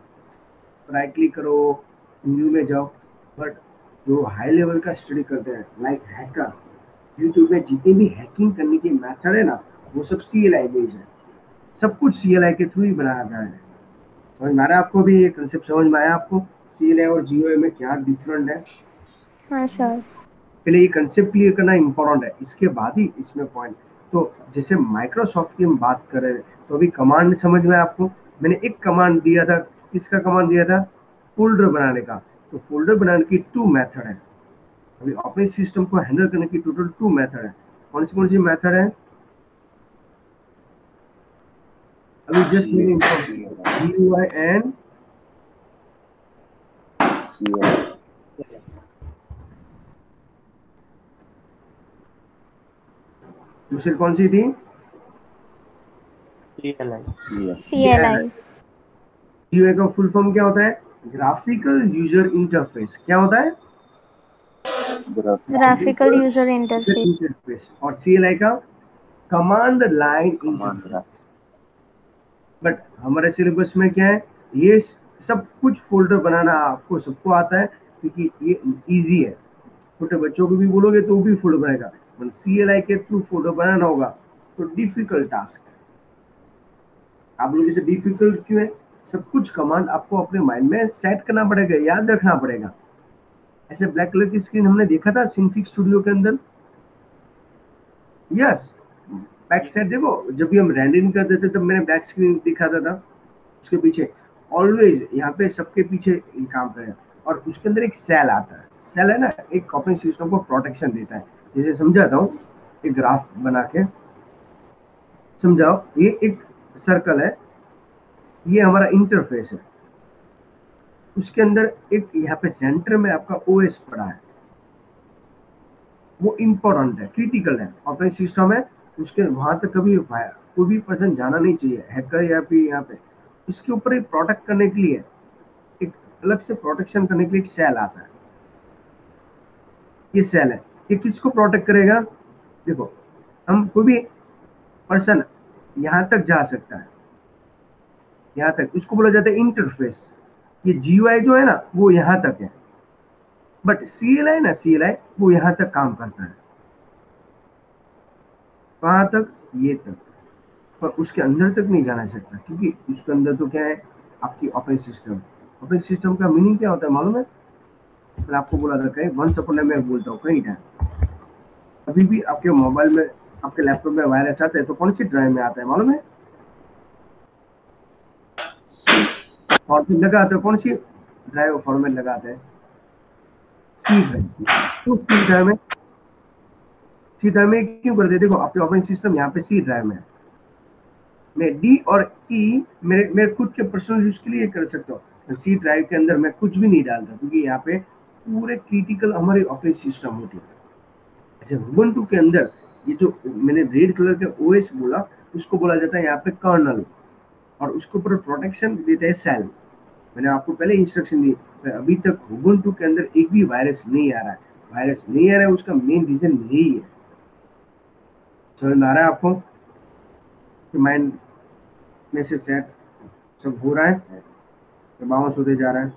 A: राइट क्लिक करो, न्यू में जाओ। बट जो हाई लेवल का स्टडी करते हैं लाइक हैकर, यूट्यूब में जितनी भी हैकिंग करने की मेथड है ना, वो सब CLI बेस्ड है, सब कुछ CLI के थ्रू ही बनाया गया है। समझ में आ रहा है आपको भी, ये कंसेप्ट समझ में आया आपको, CLI और GUI में क्या डिफरेंट है?
B: हाँ सर।
A: पहले ये कंसेप्ट क्लियर करना इंपॉर्टेंट है, इसके बाद ही इसमें पॉइंट। तो जैसे माइक्रोसॉफ्ट की हम बात कर रहे हैं, तो अभी कमांड समझ में आपको, मैंने एक कमांड दिया था, किसका कमांड दिया था, फोल्डर बनाने का। तो फोल्डर बनाने की 2 मेथड है, अभी ऑपरेटिंग सिस्टम को हैंडल करने की टोटल 2 मेथड है। कौन सी मेथड है, अभी जस्ट मैंने इन्फॉर्म किया, GUI एंड दूसरी कौन सी थी,
B: CLI।
A: GUI का फुल फॉर्म क्या होता है, ग्राफिकल यूजर इंटरफेस। क्या होता है,
B: ग्राफिकल यूजर इंटरफेस।
A: इंटरफेस। और CLI का कमांड लाइन इंटरफेस। बट हमारे सिलेबस में क्या है, ये सब कुछ फोल्डर बनाना आपको सबको आता है, क्योंकि ये इजी है। छोटे बच्चों को भी बोलोगे तो वो भी फोल्डर बनाएगा, CLI के थ्रू फोल्डर बनाना होगा तो डिफिकल्ट टास्क है। आप लोग इसे डिफिकल्ट क्यों है, सब कुछ कमांड आपको अपने माइंड में सेट करना पड़ेगा, याद रखना पड़ेगा। ऐसे ब्लैक कलर की स्क्रीन हमने देखा था सिंफिक स्टूडियो के अंदर, यस। बैक साइड देखो, जब भी हम रेंडरिंग करते थे तब मैंने बैक स्क्रीन दिखाता था, उसके पीछे ऑलवेज यहाँ पे सबके पीछे काम करेगा। और उसके अंदर एक सेल आता है, सेल है ना, एक ऑपरेटिंग सिस्टम को प्रोटेक्शन देता है। जैसे समझाता हूँ, एक ग्राफ बना के समझाओ, ये एक सर्कल है, ये हमारा इंटरफेस है, उसके अंदर एक यहाँ पे सेंटर में आपका OS पड़ा है, वो इम्पोर्टेंट है, क्रिटिकल है, ऑपरेटिंग सिस्टम है, उसके वहां तक कभी कोई भी पर्सन जाना नहीं चाहिए, हैकर या फिर यहाँ पे। उसके ऊपर एक प्रोटेक्ट करने के लिए, एक अलग से प्रोटेक्शन करने के लिए एक सेल आता है, ये सेल है। ये किसको प्रोटेक्ट करेगा, देखो हम कोई भी पर्सन यहाँ तक जा सकता है, यहाँ तक, उसको बोला जाता है इंटरफेस। ये GUI जो है ना वो यहाँ तक है, बट CLI ना, CLI वो यहाँ तक काम करता है, कहाँ तक, ये तक, पर उसके अंदर तक नहीं जाना सकता, क्योंकि उसके अंदर तो क्या है, आपकी ऑपरेटिंग सिस्टम। ऑपरेटिंग सिस्टम का मीनिंग क्या होता है मालूम है, मैंने आपको बोला था कहीं वंस अपॉन मैं बोलता हूँ कई टाइम, अभी भी आपके मोबाइल में, आपके लैपटॉप में वायरस आता है तो कौन सी ड्राइव में आता है मालूम है, फॉर्मेट लगा आता है, कौन सी ड्राइव फॉर्मेट लगाते हैं, C ड्राइव। तो सी ड्राइव में क्यों करते हैं, देखो आपके ऑपरेटिंग सिस्टम यहाँ पे C ड्राइव में है, मैं D और E मेरे खुद के पर्सनल यूज के लिए कर सकता हूँ। C ड्राइव के अंदर मैं कुछ भी नहीं डालता, क्योंकि यहाँ पे पूरे क्रिटिकल हमारे ऑपरेटिंग सिस्टम होती है। अच्छा, उबुंटू के अंदर ये जो मैंने रेड कलर के OS बोला, उसको बोला जाता है यहाँ पे कर्नल, और उसके ऊपर प्रोटेक्शन देते हैं सेल। मैंने आपको पहले इंस्ट्रक्शन दी, अभी तक उबुंटू के अंदर एक भी वायरस नहीं आ रहा है। वायरस नहीं आ रहा है, उसका मेन रीजन यही है। समझ में आ रहा है आपको, माइंड में से सेट सब हो रहा है, बाउंस होते जा रहा है,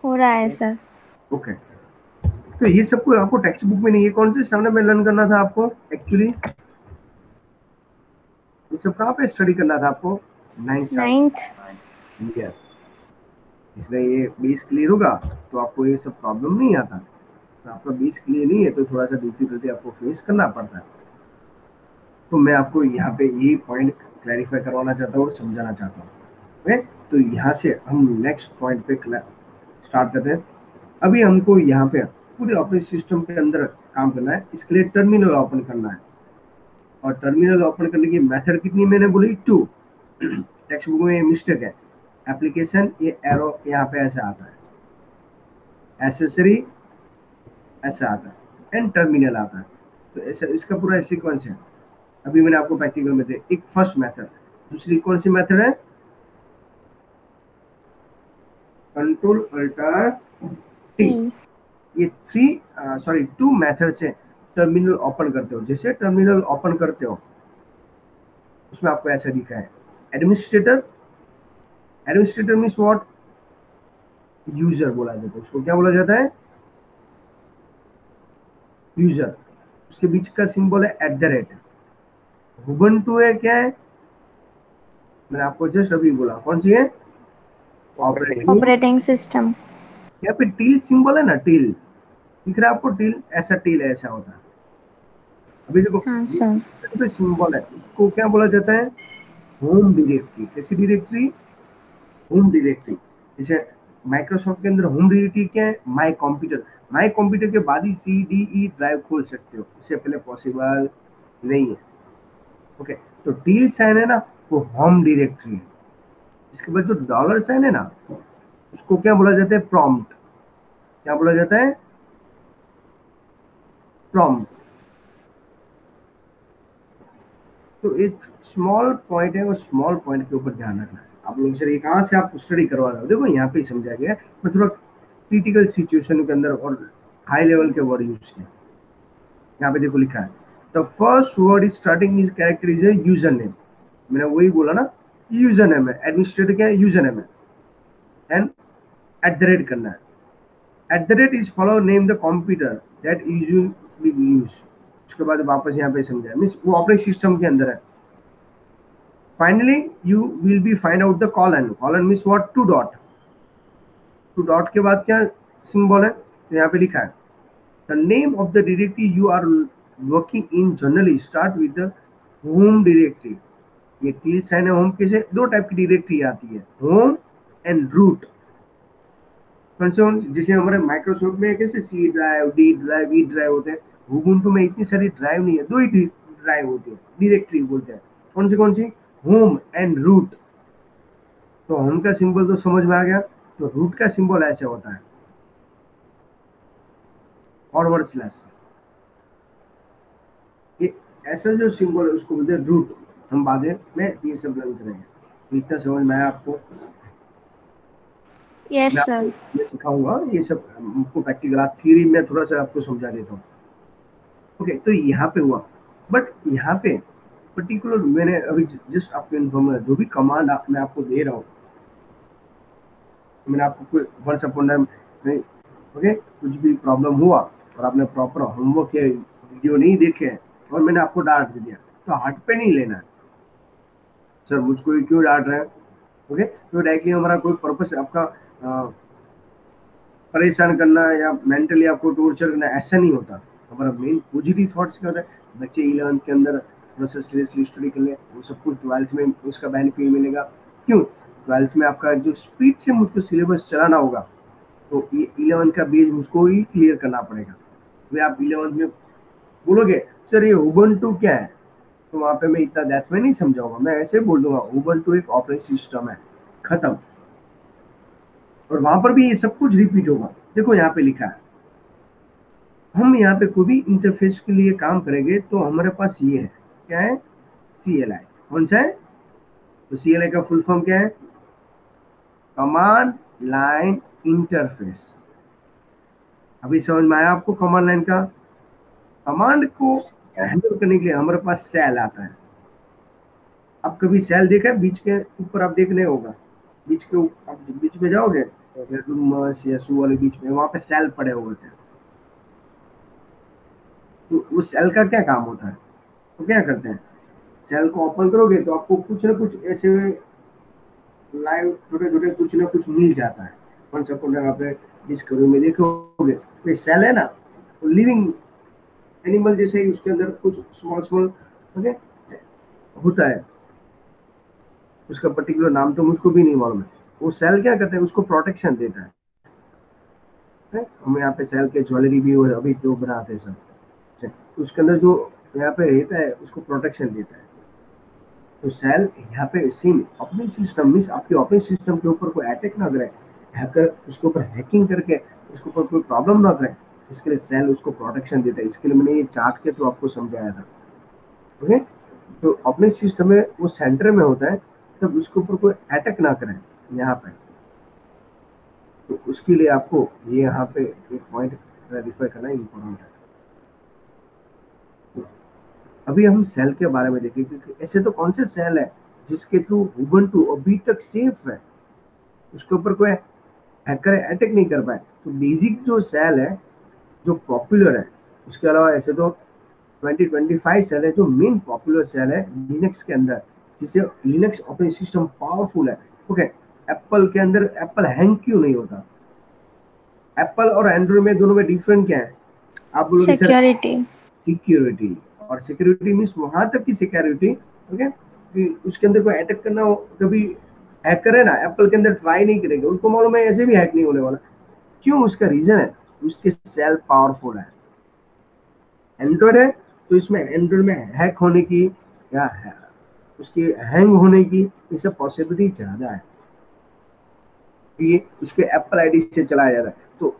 B: हो रहा है सर।
A: ओके। तो ये सब कुछ आपको टेक्स्ट बुक में नहीं है, कौन से स्टैंडर्ड में लर्न करना था आपको एक्चुअली, ये सब कहाँ पे स्टडी करना था आपको,
B: 9th।
A: यस। इसलिए ये बेस क्लियर होगा तो आपको ये सब प्रॉब्लम नहीं आता। तो आपका बेस क्लियर नहीं है तो थोड़ा सा डिफिकल्टी आपको फेस करना पड़ता है। तो मैं आपको यहाँ पे ये पॉइंट क्लैरिफाई करवाना चाहता हूँ और समझाना चाहता हूँ, ओके। तो यहाँ से हम नेक्स्ट पॉइंट पे स्टार्ट करते हैं। अभी हमको यहाँ पे पूरे ऑपरेटिंग सिस्टम के अंदर काम करना है, इसके लिए टर्मिनल ओपन करना है। और टर्मिनल ओपन करने की मेथड कितनी मैंने बोली, 2। टेक्स्ट बुक में ये मिस्टेक है, एप्लीकेशन ये एरो यहाँ पे ऐसा आता है, एसेसरी ऐसा आता है, एंड टर्मिनल आता है। तो ऐसा इसका पूरा सीक्वेंस है। अभी मैंने आपको प्रैक्टिकल में दे एक फर्स्ट मेथड, दूसरी कौन सी मेथड है, कंट्रोल अल्टर टी। ये टू मेथड से टर्मिनल ओपन करते हो। जैसे टर्मिनल ओपन करते हो उसमें आपको ऐसा दिखा है administrator. Administrator means what, user बोला जाता है उसको। क्या बोला जाता है, यूजर। उसके बीच का सिंबल है @ उबुंटू है क्या है, मैंने आपको जस्ट अभी बोला कौन सी है, ऑपरेटिंग।
B: Operating system.
A: यहाँ पे टील सिंबल है ना, टील दिख रहा है आपको, टील ऐसा, टील ऐसा होता है। अभी देखो
B: हाँ
A: ये
B: सर।
A: जो सिंबल है उसको क्या बोला जाता है, होम डायरेक्टरी। कैसी डायरेक्टरी, होम डायरेक्टरी। जैसे माइक्रोसॉफ्ट के अंदर होम डायरेक्टरी क्या है, माय कंप्यूटर। माय कंप्यूटर के बाद ही CDE ड्राइव खोल सकते हो, इससे पहले पॉसिबल नहीं है। ओके, तो टील साइन है ना वो होम डायरेक्टरी है। इसके बाद जो डॉलर साइन है ना उसको क्या बोला जाता है, प्रॉम्प्ट। क्या बोला जाता है, प्रॉम्प्ट। तो एक स्मॉल पॉइंट है, वो स्मॉल पॉइंट के ऊपर ध्यान रखना है आप लोग। सर ये कहाँ से आप स्टडी करवा रहे हो, देखो यहाँ पे ही समझा गया। मैं थोड़ा क्रिटिकल सिचुएशन के अंदर और हाई लेवल के वर्ड यूज किया। यहाँ पे देखो लिखा है the first word is starting is character is user name. मैंने वही बोला ना, यूजर नेम है। एडमिनिस्ट्रेटर क्या है, यूजर नेम है। एंड @ करना है। @ Is follow name the computer that usually use. उसके बाद वापस यहाँ पे समझाया, मीन्स वो ऑपरेटिंग सिस्टम के अंदर है। Finally you will be find out the colon. Colon means what, to dot. To dot के बाद क्या सिंबल है, तो यहाँ पे लिखा है the name of the directory you are working in generally start with the home directory. ये टील साइन है होम के से दो टाइप की डायरेक्टरी आती है, होम एंड रूट। कौन से होम, जैसे हमारे माइक्रोसॉफ्ट में कैसे C drive, D drive, E drive होते हैं, उबुंटू में इतनी सारी ड्राइव नहीं है, दो ही ड्राइव होती है, डायरेक्टरी बोलते हैं। कौन सी, होम एंड रूट। तो होम का सिंबल तो समझ में आ गया, तो रूट का सिंबल ऐसे होता है फॉरवर्ड /। ये ऐसा जो सिंबल है उसको बोलते हैं रूट। हम बाद में ये सब लर्न करेंगे। इतना समझ में आया आपको,
B: यस
A: मैं आपको
B: सर।
A: ये सिखाऊंगा ये सब आपको प्रैक्टिकल। आप थ्योरी में थोड़ा सा आपको समझा देता हूँ। ओके, तो यहाँ पे हुआ, बट यहाँ पे पर्टिकुलर मैंने अभी जस्ट आपको इन्फॉर्म, जो भी कमांड मैं आपको दे रहा हूँ, मैंने आपको कोई वंस अपॉन टाइम नहीं, ओके, कुछ भी प्रॉब्लम हुआ और आपने प्रॉपर होमवर्क या वीडियो नहीं देखे और मैंने आपको डांट दिया, तो हार्ट पे नहीं लेना है सर मुझको क्यों डांट रहे हैं। ओके, तो डायरेक्टली हमारा कोई पर्पस आपका परेशान करना या मेंटली आपको टॉर्चर करना, ऐसा नहीं होता। हमारा मेन पॉजिटिव थॉट्स क्या होता है, बच्चे 11th के अंदर थोड़ा सा सीरियसली स्टडी कर ले, वो सब कुछ 12th में उसका बेनिफिट मिलेगा। क्यों, 12th में आपका जो स्पीड से मुझको सिलेबस चलाना होगा, तो ये 11th का बेस मुझको ही क्लियर करना पड़ेगा। वे आप 11th में बोलोगे सर ये उबुंटू क्या है, तो वहाँ पे मैं इतना डेप्थ में नहीं समझाऊंगा, मैं ऐसे बोल दूंगा उबुंटू एक ऑपरेटिंग सिस्टम है, खत्म। और वहां पर भी ये सब कुछ रिपीट होगा। देखो यहाँ पे लिखा है, हम यहाँ पे कोई भी इंटरफेस के लिए काम करेंगे तो हमारे पास ये है, क्या है, CLI। कौन सा है, तो CLI का फुल फॉर्म क्या है, कमांड लाइन इंटरफेस। अभी समझ में आया आपको कमांड लाइन का। कमांड को हैंडल करने के लिए हमारे पास सेल आता है। आप कभी सेल देखा है, बीच के ऊपर आप देखने होगा, बीच के आप बीच में जाओगे या सू वाले बीच में, वहां पे सेल पड़े होते हैं। तो उस सेल का क्या काम होता है, तो क्या करते हैं, सेल को ओपन करोगे तो आपको कुछ ना कुछ ऐसे लाइव छोटे छोटे कुछ ना कुछ मिल जाता है। कौन सा प्रोडक्ट आपने डिस्कवरी में देखोगे, तो सेल है ना, तो लिविंग एनिमल जैसे ही उसके अंदर कुछ स्मॉल स्मॉल ओके होता है। उसका पर्टिकुलर नाम तो मुझको भी नहीं मालूम है। वो सेल क्या करते हैं, उसको प्रोटेक्शन देता है। हम यहाँ पे सेल के ज्वेलरी भी अभी जो बनाते हैं सब, तो उसके अंदर जो यहाँ पे रहता है उसको प्रोटेक्शन देता है। तो सेल यहाँ पे सेम अपने सिस्टम मीन्स आपके ऑपरेटिंग सिस्टम के ऊपर कोई अटैक ना करे, हैकर उसके ऊपर हैकिंग करके उसके ऊपर कोई प्रॉब्लम ना करे, इसके लिए सेल उसको प्रोटेक्शन देता है। इसके लिए मैंने ये चार्ट के थ्रू आपको समझाया था। ओके, तो ऑपरेटिंग सिस्टम में वो सेंटर में होता है, तब उसके ऊपर कोई अटैक ना करे यहाँ पे। तो उसके लिए आपको ये यहाँ पे एक पॉइंट वेरीफाई करना इम्पोर्टेंट है। तो अभी हम सेल के बारे में देखें, क्योंकि ऐसे तो कौन से सेल है जिसके थ्रू उबुंटू अभी तक सेफ है, उसके ऊपर कोई हैकर अटैक नहीं कर पाए। तो बेसिक जो सेल है जो पॉपुलर है, उसके अलावा ऐसे तो 2025 सेल है जो मेन पॉपुलर सेल है लिनक्स के अंदर, जिससे लिनक्स ऑपरेटिंग सिस्टम पावरफुल है। ओके, एप्पल के अंदर एप्पल हैंग क्यों नहीं होता? एप्पल और एंड्रॉइड में दोनों में डिफरेंट क्या है? आप बोलोगे सर
B: सिक्योरिटी।
A: सिक्योरिटी, और सिक्योरिटी मीन्स वहां तक की सिक्योरिटी, ओके, कि उसके अंदर कोई अटैक करना हो, कभी हैकर है ना एप्पल के अंदर ट्राई नहीं करेगा, उनको मालूम है ऐसे भी हैक नहीं होने वाला। क्यों? उसका रीजन है उसके सेल पावरफुल है। एंड्रॉइड है तो इसमें एंड्रॉइड में हैक होने की या उसके हैंग होने की ये सब पॉसिबिलिटी ज्यादा है, ये उसके एप्पल आईडी से चलाया जा रहा है। तो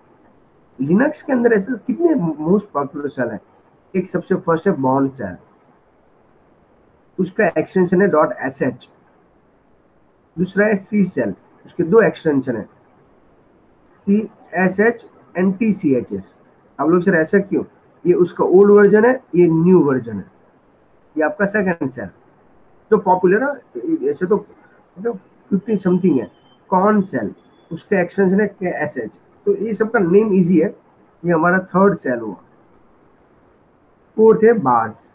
A: लिनक्स के अंदर ऐसे कितने मोस्ट पॉपुलर सेल है? एक सबसे फर्स्ट है बॉर्न सेल, उसका एक्सटेंशन है .sh। दूसरा है सी सेल, उसके दो एक्सटेंशन है, CSH एंड TCHS। आप लोग सर ऐसा क्यों? ये उसका ओल्ड वर्जन है, ये न्यू वर्जन है, ये आपका सेकंड सेल जो पॉपुलर है। ऐसे तो 50 समथिंग है। कॉन सेल, उसका एक्सटेंशन है KSH। तो ये सबका नेम इजी है, ये हमारा थर्ड सेल हुआ। फोर्थ है बास,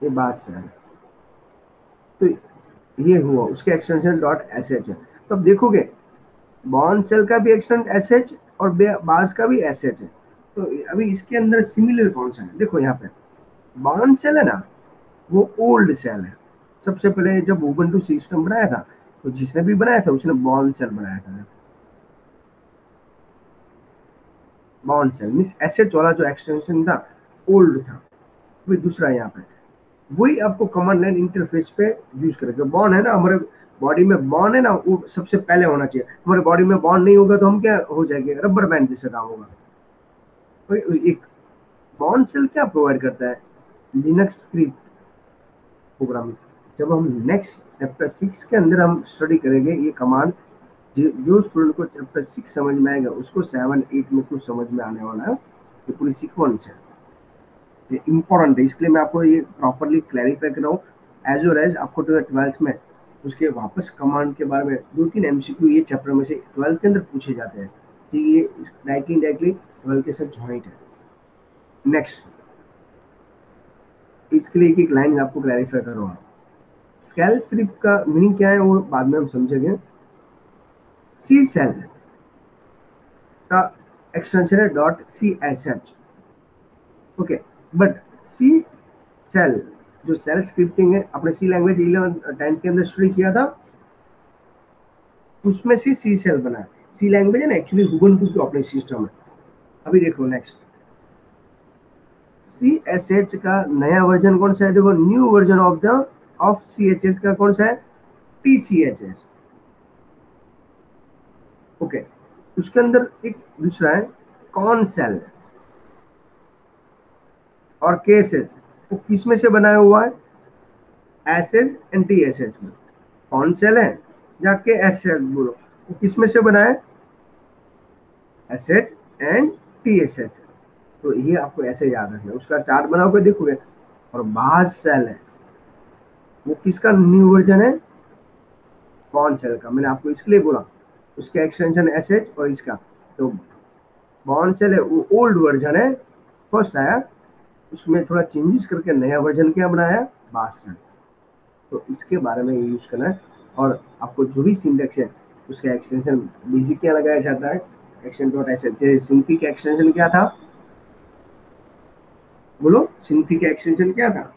A: ये बास सेल। तो ये हुआ, उसके एक्सटेंशन .sh है। तो अब देखोगे बॉन्ड सेल का भी एक्सटेंट SH और बास का भी SH है। तो अभी इसके अंदर सिमिलर कौन सा है? देखो यहाँ पे बॉन्ड सेल है ना, वो ओल्ड सेल है। सबसे पहले जब उबुंटू सिस्टम बनाया था, तो जिसने भी बनाया था उसने बॉन्ड सेल बनाया था। बॉन्ड सेल मीन्स SH वाला जो एक्सटेंशन था ओल्ड था। वही दूसरा यहाँ पे वही आपको कमांड लाइन इंटरफेस पे यूज करेगा। बॉन्ड है ना, हमारे बॉडी में बॉन्ड है ना, वो सबसे पहले होना चाहिए। हमारे बॉडी में बॉन्ड नहीं होगा तो हम क्या हो जाएंगे? रबर बैंड जैसे काम होगा। तो एक बॉन्ड सेल क्या प्रोवाइड करता है? Linux script programming. जब हम नेक्स्ट चैप्टर 6 के अंदर हम स्टडी करेंगे ये कमांड, जो स्टूडेंट को चैप्टर 6 समझ में आएगा उसको 7-8 में कुछ समझ में आने वाला है। ये पूरी सीक्वेंस है, ये इंपॉर्टेंट है, इसलिए मैं आपको ये प्रॉपरली क्लैरिफाई कर रहा हूँ। एज वेल एज आपको 12th में उसके वापस कमांड के बारे में 2-3 MCQ ये चैप्टर में से 12th के अंदर पूछे जाते हैं, कि ये डायरेक्टली 12th के साथ जॉइंट है। नेक्स्ट, इसके लिए एक लाइन आपको क्लैरिफाई कर रहा हूँ। स्केल स्क्रिप्ट का मीनिंग क्या है वो बाद में हम समझेंगे। सी सेल का एक्सटेंशन है .CSH। Okay, but C shell जो सेल स्क्रिप्टिंग है, अपने सी लैंग्वेज 11th-10th के अंदर स्टडी किया था, उसमें से सी सेल बना है। सी लैंग्वेज है ना एक्चुअली उबुंटू की ऑपरेटिंग सिस्टम है। अभी देखो नेक्स्ट, CSH का नया वर्जन कौन सा है? देखो न्यू वर्जन ऑफ CHH का कौन सा है? TCHS। ओके, उसके अंदर एक दूसरा है कॉन सेल और KSH। वो किस में से बनाया हुआ है? SH एंड TSH में। कौन सेल है या KSH बोलो, वो किस में से बना है? SH and TSH। तो ये आपको ऐसे याद रखना है, उसका चार्ट बनाओगे देखोगे। और बास सेल है, वो किसका न्यू वर्जन है? कौन सेल का। मैंने आपको इसलिए बोला, उसके एक्सटेंशन SH और इसका। तो बॉन्ड सेल है वो ओल्ड वर्जन है, फर्स्ट आया, उसमें थोड़ा चेंजेस करके नया वर्जन क्या बनाया? बास सेल। तो इसके बारे में यूज करना है। और आपको जो भी सिंटेक्स है उसका एक्सटेंशन बेसिक क्या लगाया जाता है? एक्सटेंशन.sh। सिंपी का एक्सटेंशन क्या था? बोलो, सिंपी का एक्सटेंशन क्या था?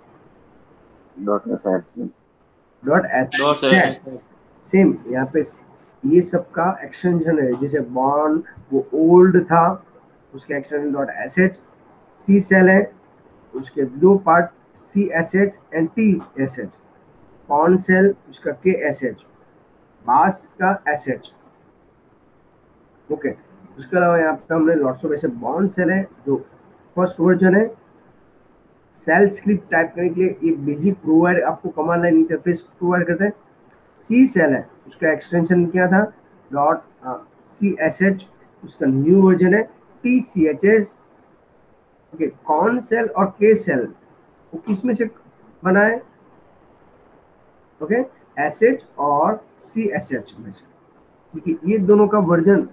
A: .sh। सेम यहाँ पे ये सब का एक्सटेंशन है। जैसे बॉन्ड वो ओल्ड था, उसका एक्सटेंशन .sh। सी सेल है, उसके दो part CSH and TSH। Korn shell उसका KSH, बास का SH। ओके, उसके अलावा यहाँ पे हमने लॉट्स ऑफ ऐसे बॉन्ड सेल है जो फर्स्ट वर्जन है सेल स्क्रिप्ट टाइप करने के लिए ये बेसिक प्रोवाइड आपको कमांड लाइन इंटरफेस प्रोवाइड करता है। सी सेल है, उसका एक्सटेंशन क्या था, डॉट CSH, उसका न्यू वर्जन है TCHS। ओके, कॉन सेल और के सेल वो किस में से बना है, ओके, SH और CSH में से, क्योंकि ये दोनों का वर्जन,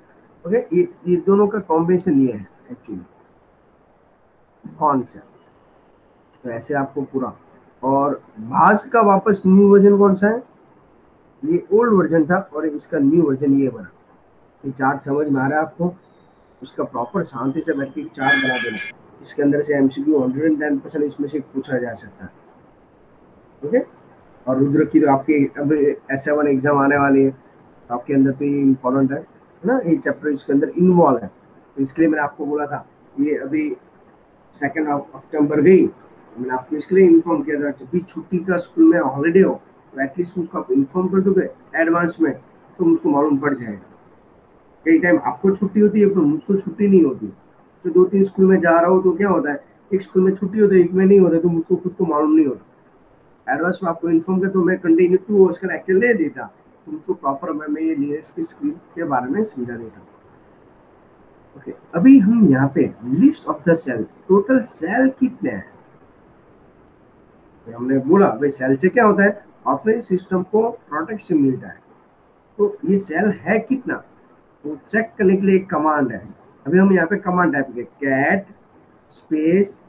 A: ओके, ये दोनों का कॉम्बिनेशन ये है एक्चुअली कॉन सेल। तो ऐसे आपको पूरा, और भास का वापस न्यू वर्जन कौन सा है, ये ओल्ड वर्जन था और इसका न्यू वर्जन ये बना। ये चार्ट समझ में आ रहा है आपको, उसका प्रॉपर शांति से बैठ के चार्ट बना देना। इसके अंदर से MCQ 110% इसमें से पूछा जा सकता है, ओके। और रुद्र की तो आपकी अब S7 एग्जाम आने वाली है, तो आपके अंदर तो ये इम्पोर्टेंट है ना, ये चैप्टर इसके अंदर इन्वॉल्व है। तो इसके लिए मैंने आपको बोला था, ये अभी 2 अक्टूबर गई, मैंने आपको इसके लिए इन्फॉर्म किया था, जब भी छुट्टी का स्कूल में हॉलीडे हो तो एटलीस्ट उसको आप इन्फॉर्म कर दोगे एडवांस में, तो मुझको मालूम पड़ जाएगा। कई टाइम आपको छुट्टी होती है, तो मुझको छुट्टी नहीं होती, तो 2-3 स्कूल में जा रहा हूँ तो क्या होता है, एक स्कूल में छुट्टी होती है, एक में नहीं होता, तो मुझको खुद को मालूम नहीं होता। एडवांस में आपको इन्फॉर्म कर, तो मैं कंटिन्यू 2 आवर्स का लेक्चर ले देता, तो मुझको प्रॉपर मैं ये लीनियर्स की स्क्रीन के बारे में समझा देता। ओके, अभी हम यहाँ पे list of the shell, total shell कितने हैं, तो हमने बोला भाई सेल से क्या होता है, ऑपरेटिंग सिस्टम को प्रोटेक्शन मिलता है। तो ये सेल है कितना, तो चेक करने के लिए एक कमांड है। अभी हम यहाँ पे कमांड टाइप करें, cat space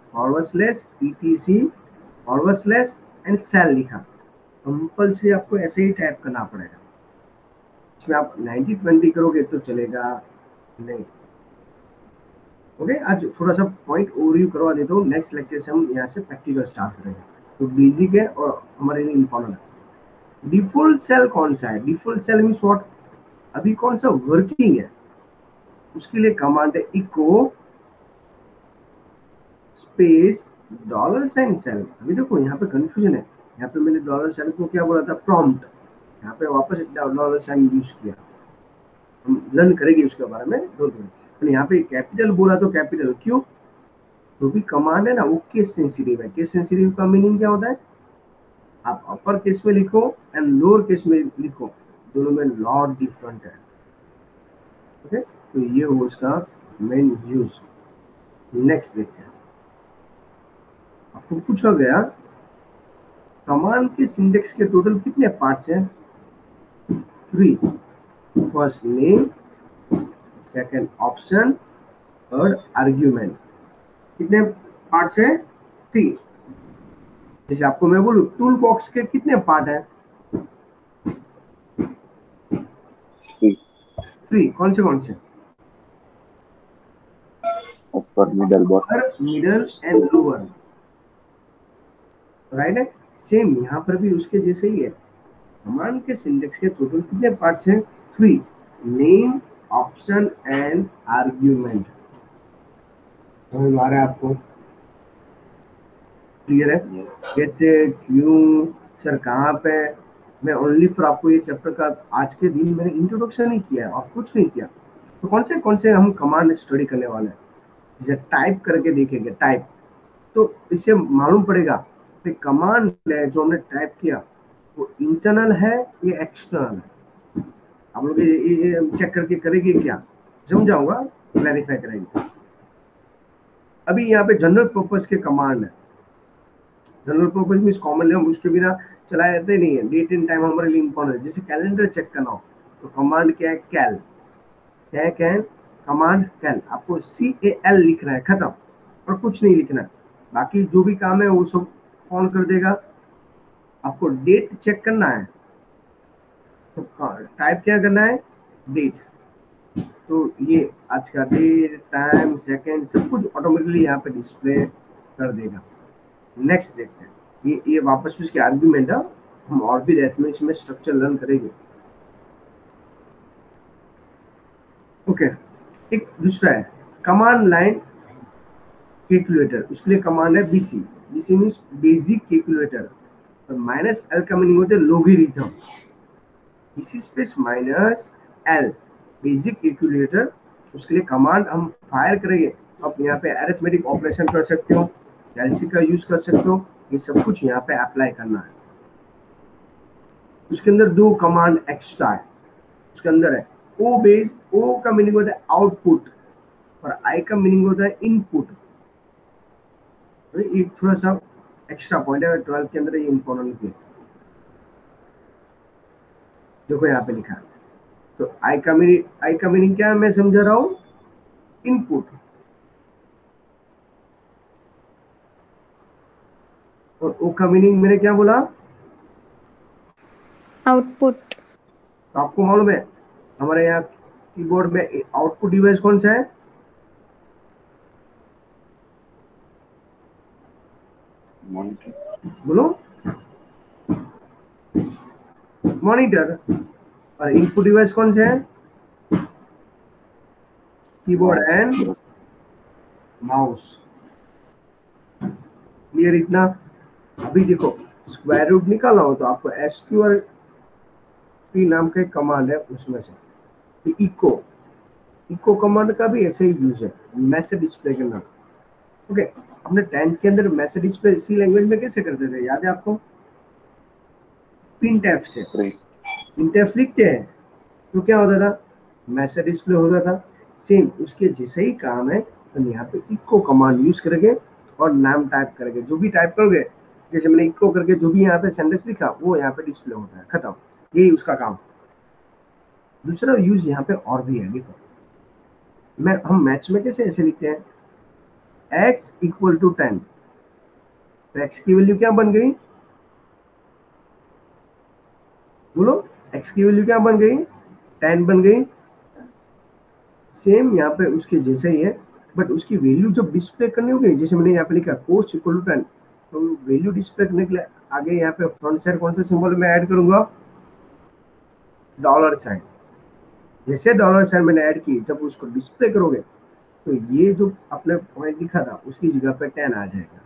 A: etc and shell लिखा, कंपल्सरी आपको ऐसे ही टाइप करना पड़ेगा। इसमें आप 90-20 करोगे तो चलेगा नहीं, ओके। आज थोड़ा सा पॉइंट ओवरव्यू करवा देता हूँ, नेक्स्ट लेक्चर से हम यहाँ से प्रैक्टिकल स्टार्ट करेंगे। तो बेसिक है और हमारे लिए इम्पोर्टेंट है। डिफॉल्ट सेल कौन सा है, डिफॉल्ट सेल मीन्स व्हाट, अभी कौन सा वर्किंग है, उसके लिए कमांड है इको स्पेस $साइन सेल। अभी देखो यहाँ पे कंफ्यूजन है, यहाँ पे मैंने $साइन को क्या बोला था, प्रॉम्प्ट, यहाँ पे वापस $साइन यूज किया, हम लर्न करेंगे उसके बारे में, डोंट वरी। तो यहाँ पे कैपिटल बोला तो कैपिटल क्यों, जो भी कमांड है ना वो केस सेंसिटिव है। केस सेंसिटिव का मीनिंग क्या होता है, आप अपर केस में लिखो एंड लोअर केस में लिखो, दोनों में लॉट डिफरेंट है, ओके। तो ये हो उसका मेन यूज। नेक्स्ट देखते हैं, आपको पूछा गया कमांड के सिंटेक्स के टोटल कितने पार्ट्स हैं, 3, फर्स्ट नेम, सेकंड ऑप्शन और आर्ग्यूमेंट। कितने पार्ट्स हैं, 3। जैसे आपको मैं बोलूं टूल बॉक्स के कितने पार्ट हैं, 3। कौन से,
C: upper middle bottom,
A: middle and lower, right है। सेम यहाँ पर भी उसके जैसे ही है, कमांड के सिंटेक्स के टोटल कितने पार्ट्स हैं, 3, नेम, ऑप्शन एंड आर्ग्यूमेंट। समझ में आ रहा है आपको, क्लियर है, कैसे, क्यों, सर कहाँ पे। मैं ओनली फॉर आपको ये चैप्टर का आज के दिन मैंने इंट्रोडक्शन ही किया है और कुछ नहीं किया। तो कौन से हम कमांड स्टडी करने वाले हैं, जैसे टाइप करके देखेंगे, टाइप, तो इससे मालूम पड़ेगा कि कमांड है जो हमने टाइप किया वो इंटरनल है या एक्सटर्नल है। आप लोग ये चेक करके करेंगे क्या, समझाऊंगा, क्लैरिफाई करेंगे। अभी यहाँ पे जनरल पर्पस के कमांड है, जनरल पर्पस मींस कॉमन हम उसके बिना चलाए जाते नहीं है, डेट एंड टाइम हमारे लिए इंपॉर्टेंट है। जैसे कैलेंडर चेक करना हो तो कमांड क्या है, कैल, क्या है कमांड कैल, आपको CAL लिखना है, खत्म, और कुछ नहीं लिखना है, बाकी जो भी काम है वो सब कौन कर देगा। आपको डेट चेक करना है तो टाइप क्या करना है, डेट, तो ये आज का डेट, टाइम, सेकंड, सब कुछ ऑटोमेटिकली यहाँ पे डिस्प्ले कर देगा। नेक्स्ट देखते हैं, ये वापस उसके आर्ग्यूमेंट है, हम और भी इसमें स्ट्रक्चर लर्न करेंगे, ओके। एक दूसरा है कमांड लाइन कैलकुलेटर, उसके लिए कमांड है BC, BC means basic calculator, और -L का मीनिंग होता है logarithm, BC space -L basic calculator. उसके लिए कमांड हम फायर करेंगे, आप यहाँ पे अरिथमेटिक ऑपरेशन कर सकते हो, एलसी का यूज कर सकते हो। ये सब कुछ यहाँ पे अप्लाई करना है। उसके अंदर 2 कमांड एक्स्ट्रा है। उसके अंदर है ओ बेस, ओ का मीनिंग होता है आउटपुट और आई का मीनिंग होता है इनपुट। तो एक थोड़ा सा एक्स्ट्रा पॉइंट है 12 के अंदर, ये इंपॉर्टेंट है। देखो यहाँ पे लिखा है, तो आई का मीनिंग क्या है, मैं समझा रहा हूँ इनपुट, और ओ का मीनिंग मैंने क्या बोला,
B: आउटपुट।
A: तो आपको मालूम है हमारे यहाँ कीबोर्ड में आउटपुट डिवाइस कौन सा है, बोलो, मॉनिटर। और इनपुट डिवाइस कौन से है, कीबोर्ड एंड माउस। क्लियर इतना। अभी देखो स्क्वायर रूट निकालना हो तो आपको एसक्यूआर पी नाम का एक कमांड है, उसमें से इको कमांड का भी ऐसे ही यूज है, मैसेज डिस्प्ले करना। ओके, हमने 10th के अंदर मैसेज डिस्प्ले इसी लैंग्वेज में कैसे करते थे, याद है आपको, प्रिंटफ से। प्रिंटफ लिखते हैं तो क्या होता था, मैसेज डिस्प्ले होता था। सेम उसके जैसे ही काम है, तो यहाँ पे इको कमांड यूज करेंगे और नाम टाइप करेंगे, जो भी टाइप करोगे, जैसे मैंने इको करके जो भी यहाँ पे सेंटेंस लिखा वो यहाँ पे डिस्प्ले होता है, खत्म, यही उसका काम। दूसरा यूज यहाँ पे और भी है, देखो हम मैथ्स में कैसे ऐसे लिखते हैं, x इक्वल टू 10, तो x की वैल्यू क्या बन गई, बोलो, x की वैल्यू क्या बन गई, 10 बन गई। सेम यहाँ पे उसके जैसे ही है, बट उसकी वैल्यू जब डिस्प्ले करनी होगी, जैसे मैंने यहाँ पे लिखा कोस्ट इक्वल टू 10, तो वैल्यू डिस्प्ले करने के लिए आगे यहाँ पे फ्रंट साइड कौन सा सिंबल में ऐड करूंगा, डॉलर साइन। जैसे डॉलर साइन मैंने ऐड की, जब उसको डिस्प्ले करोगे तो ये जो अपने पॉइंट लिखा था उसकी जगह पे 10 आ जाएगा।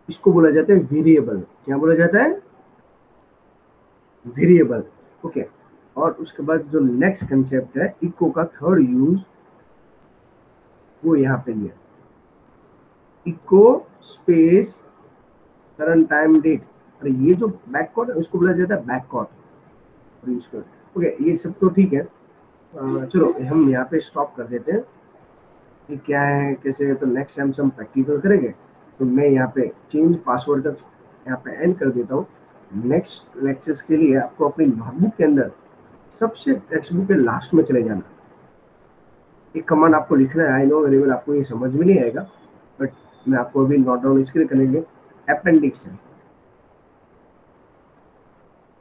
A: इसको बोला जाता है वेरिएबल। क्या बोला जाता है, वेरिएबल। ओके, और उसके बाद जो नेक्स्ट कंसेप्ट है इको का थर्ड यूज, वो यहाँ पे लिया, echo space current time date. और ये जो बैककॉर्ड है उसको बोला जाता है बैककॉर्ड यूज कर। ओके, ये सब तो ठीक है, चलो हम यहाँ पे स्टॉप कर देते हैं कि क्या है कैसे है, तो नेक्स्ट टाइम से हम प्रैक्टिकल करेंगे। तो मैं यहाँ पे चेंज पासवर्ड तक यहाँ पे एंड कर देता हूँ। नेक्स्ट लेक्चर्स के लिए आपको अपनी नोटबुक के अंदर सबसे टेक्स्ट बुक के लास्ट में चले जाना, एक कमांड आपको लिखना है। आई नो वेरी वेल आपको ये समझ में नहीं आएगा, बट मैं आपको अभी नोट डाउन इसके लिए करेंगे। अपेंडिक्स है,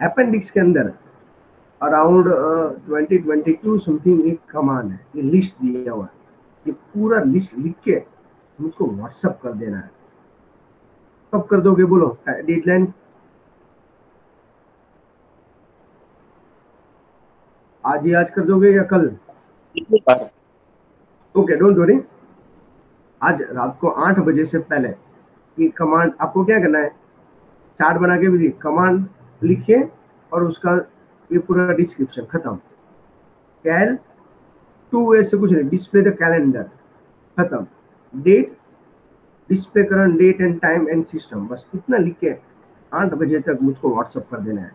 A: अपेंडिक्स के अंदर अराउंड 2022 समथिंग एक कमांड है, ये लिस्ट दिया हुआ है, ये पूरा लिस्ट लिख के मुझको व्हाट्सअप कर देना है। कब कर दोगे बोलो, डेडलाइन आज ही आज कर दोगे या कल, ओके डोंट वरी, आज रात को 8 बजे से पहले ये कमांड आपको क्या करना है, चार्ट बना के भी कमांड लिखिए और उसका ये पूरा डिस्क्रिप्शन खत्म। कैल 2 ऐसे कुछ नहीं, डिस्प्ले द कैलेंडर खत्म, date display current date and time and system, बस इतना लिख के 8 बजे तक मुझको व्हाट्सअप कर देना है।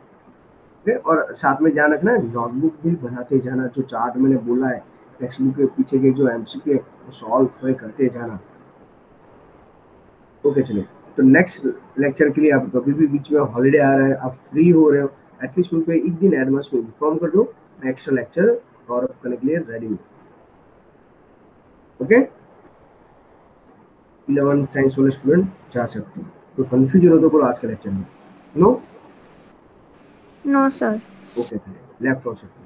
A: ओके, और साथ में ध्यान रखना है नोटबुक भी बनाते जाना, जो चार्ट मैंने बोला है टेक्स्ट बुक के पीछे के जो एमसीक्यू है वो सॉल्व करते जाना। ओके चलिए, तो नेक्स्ट लेक्चर के लिए आप कभी भी बीच में हॉलीडे आ रहा है, आप फ्री हो रहे हो, एटलीस्ट मुझको एक दिन एडवांस में इन्फॉर्म कर दो, मैं एक्स्ट्रा लेक्चर कवर अप करने के लिए रेडी हूँ। ओके, 11 साइंस वाले स्टूडेंट जा सकते हैं, तो कंफ्यूजन हो तो बोलो आज के लेक्चर में। No
B: no sir.
A: Okay, left हो सकते